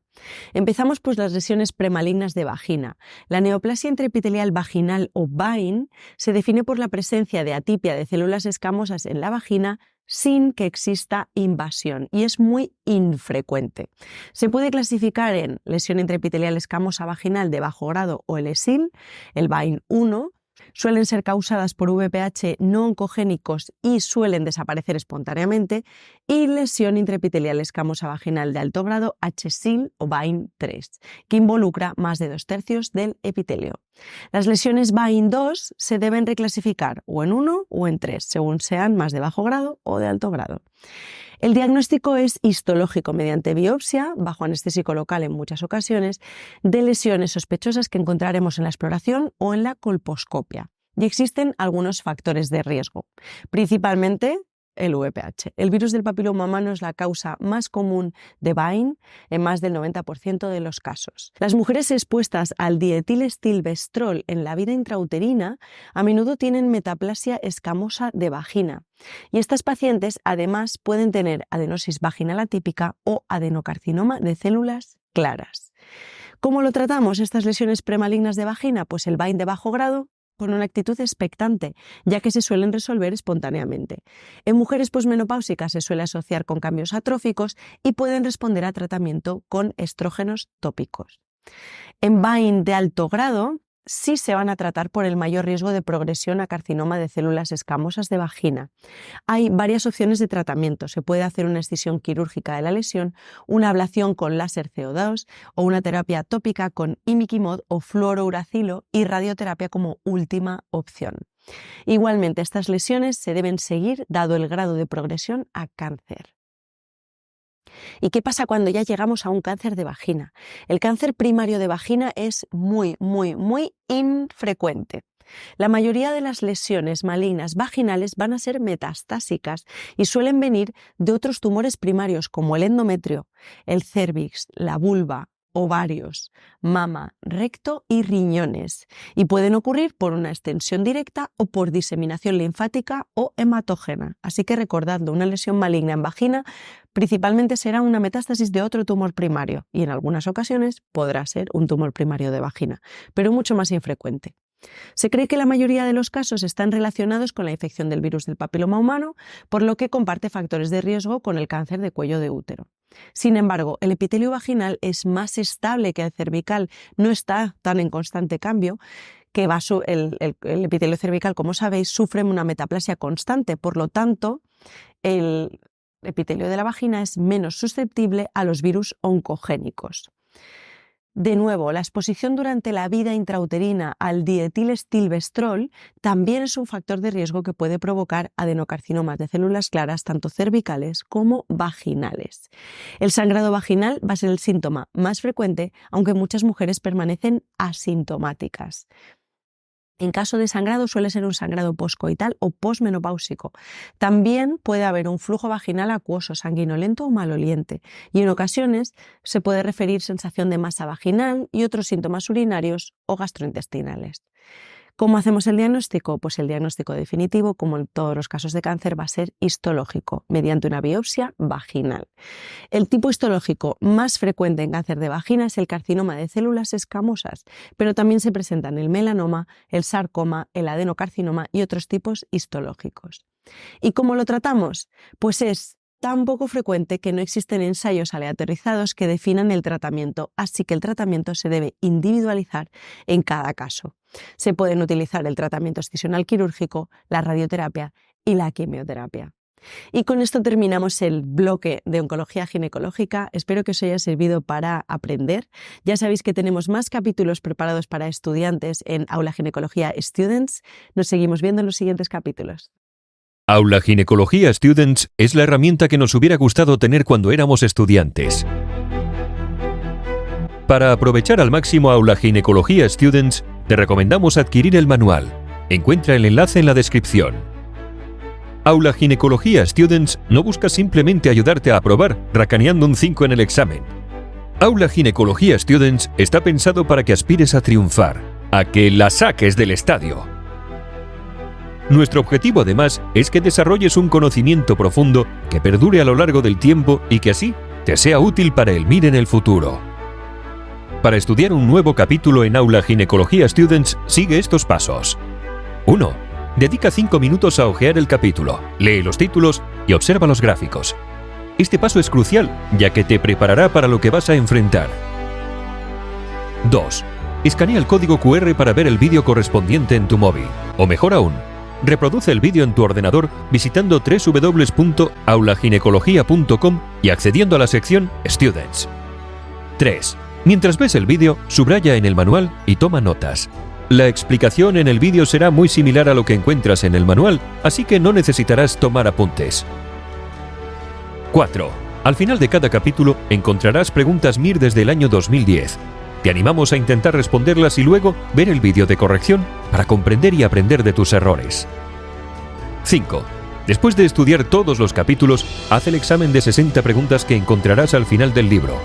Empezamos pues las lesiones premalignas de vagina. La neoplasia intraepitelial vaginal o VIN se define por la presencia de atipia de células escamosas en la vagina sin que exista invasión y es muy infrecuente. Se puede clasificar en lesión intraepitelial escamosa vaginal de bajo grado o el ESIL, el VIN 1, suelen ser causadas por VPH no oncogénicos y suelen desaparecer espontáneamente, y lesión intraepitelial escamosa vaginal de alto grado HSIL o VIN 3, que involucra más de 2/3 del epitelio. Las lesiones VIN 2 se deben reclasificar o en 1 o en 3, según sean más de bajo grado o de alto grado. El diagnóstico es histológico mediante biopsia, bajo anestésico local en muchas ocasiones, de lesiones sospechosas que encontraremos en la exploración o en la colposcopia. Y existen algunos factores de riesgo, principalmente el VPH. El virus del papiloma humano es la causa más común de VIN en más del 90% de los casos. Las mujeres expuestas al dietilestilbestrol en la vía intrauterina a menudo tienen metaplasia escamosa de vagina, y estas pacientes además pueden tener adenosis vaginal atípica o adenocarcinoma de células claras. ¿Cómo lo tratamos estas lesiones premalignas de vagina? Pues el VIN de bajo grado con una actitud expectante, ya que se suelen resolver espontáneamente. En mujeres posmenopáusicas se suele asociar con cambios atróficos y pueden responder a tratamiento con estrógenos tópicos. En VINE de alto grado, sí se van a tratar por el mayor riesgo de progresión a carcinoma de células escamosas de vagina. Hay varias opciones de tratamiento. Se puede hacer una excisión quirúrgica de la lesión, una ablación con láser CO2 o una terapia tópica con imiquimod o fluorouracilo y radioterapia como última opción. Igualmente, estas lesiones se deben seguir dado el grado de progresión a cáncer. ¿Y qué pasa cuando ya llegamos a un cáncer de vagina? El cáncer primario de vagina es muy infrecuente. La mayoría de las lesiones malignas vaginales van a ser metastásicas y suelen venir de otros tumores primarios como el endometrio, el cérvix, la vulva, ovarios, mama, recto y riñones, y pueden ocurrir por una extensión directa o por diseminación linfática o hematógena. Así que recordando, una lesión maligna en vagina principalmente será una metástasis de otro tumor primario y en algunas ocasiones podrá ser un tumor primario de vagina, pero mucho más infrecuente. Se cree que la mayoría de los casos están relacionados con la infección del virus del papiloma humano, por lo que comparte factores de riesgo con el cáncer de cuello de útero. Sin embargo, el epitelio vaginal es más estable que el cervical, no está tan en constante cambio, que el epitelio cervical, como sabéis, sufre una metaplasia constante, por lo tanto, el epitelio de la vagina es menos susceptible a los virus oncogénicos. De nuevo, la exposición durante la vida intrauterina al dietilestilbestrol también es un factor de riesgo que puede provocar adenocarcinomas de células claras, tanto cervicales como vaginales. El sangrado vaginal va a ser el síntoma más frecuente, aunque muchas mujeres permanecen asintomáticas. En caso de sangrado suele ser un sangrado poscoital o posmenopáusico. También puede haber un flujo vaginal acuoso, sanguinolento o maloliente, y en ocasiones se puede referir sensación de masa vaginal y otros síntomas urinarios o gastrointestinales. ¿Cómo hacemos el diagnóstico? Pues el diagnóstico definitivo, como en todos los casos de cáncer, va a ser histológico, mediante una biopsia vaginal. El tipo histológico más frecuente en cáncer de vagina es el carcinoma de células escamosas, pero también se presentan el melanoma, el sarcoma, el adenocarcinoma y otros tipos histológicos. ¿Y cómo lo tratamos? Pues es tan poco frecuente que no existen ensayos aleatorizados que definan el tratamiento, así que el tratamiento se debe individualizar en cada caso. Se pueden utilizar el tratamiento excisional quirúrgico, la radioterapia y la quimioterapia. Y con esto terminamos el bloque de oncología ginecológica. Espero que os haya servido para aprender. Ya sabéis que tenemos más capítulos preparados para estudiantes en Aula Ginecología Students. Nos seguimos viendo en los siguientes capítulos. Aula Ginecología Students es la herramienta que nos hubiera gustado tener cuando éramos estudiantes. Para aprovechar al máximo Aula Ginecología Students, te recomendamos adquirir el manual. Encuentra el enlace en la descripción. Aula Ginecología Students no busca simplemente ayudarte a aprobar racaneando un 5 en el examen. Aula Ginecología Students está pensado para que aspires a triunfar, a que la saques del estadio. Nuestro objetivo, además, es que desarrolles un conocimiento profundo que perdure a lo largo del tiempo y que así te sea útil para el MIR en el futuro. Para estudiar un nuevo capítulo en Aula Ginecología Students, sigue estos pasos. 1. Dedica 5 minutos a hojear el capítulo, lee los títulos y observa los gráficos. Este paso es crucial, ya que te preparará para lo que vas a enfrentar. 2. Escanea el código QR para ver el vídeo correspondiente en tu móvil, o mejor aún, reproduce el vídeo en tu ordenador visitando www.aulaginecología.com y accediendo a la sección Students. 3. Mientras ves el vídeo, subraya en el manual y toma notas. La explicación en el vídeo será muy similar a lo que encuentras en el manual, así que no necesitarás tomar apuntes. 4. Al final de cada capítulo encontrarás preguntas MIR desde el año 2010. Te animamos a intentar responderlas y luego ver el vídeo de corrección para comprender y aprender de tus errores. 5. Después de estudiar todos los capítulos, haz el examen de 60 preguntas que encontrarás al final del libro.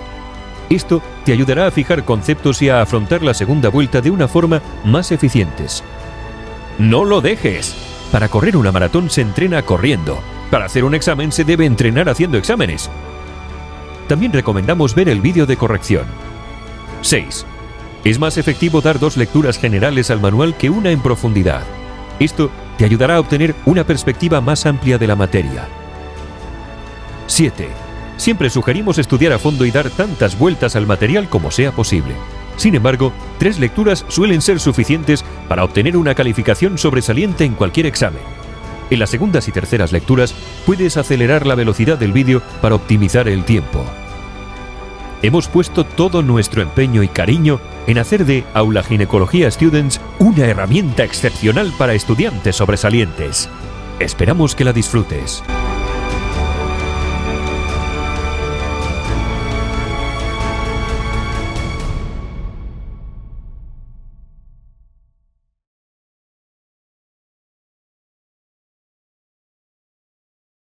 Esto te ayudará a fijar conceptos y a afrontar la segunda vuelta de una forma más eficientes. ¡No lo dejes! Para correr una maratón se entrena corriendo. Para hacer un examen se debe entrenar haciendo exámenes. También recomendamos ver el vídeo de corrección. 6. Es más efectivo dar 2 lecturas generales al manual que una en profundidad. Esto te ayudará a obtener una perspectiva más amplia de la materia. 7. Siempre sugerimos estudiar a fondo y dar tantas vueltas al material como sea posible. Sin embargo, 3 lecturas suelen ser suficientes para obtener una calificación sobresaliente en cualquier examen. En las segundas y terceras lecturas puedes acelerar la velocidad del vídeo para optimizar el tiempo. Hemos puesto todo nuestro empeño y cariño en hacer de Aula Ginecología Students una herramienta excepcional para estudiantes sobresalientes. Esperamos que la disfrutes.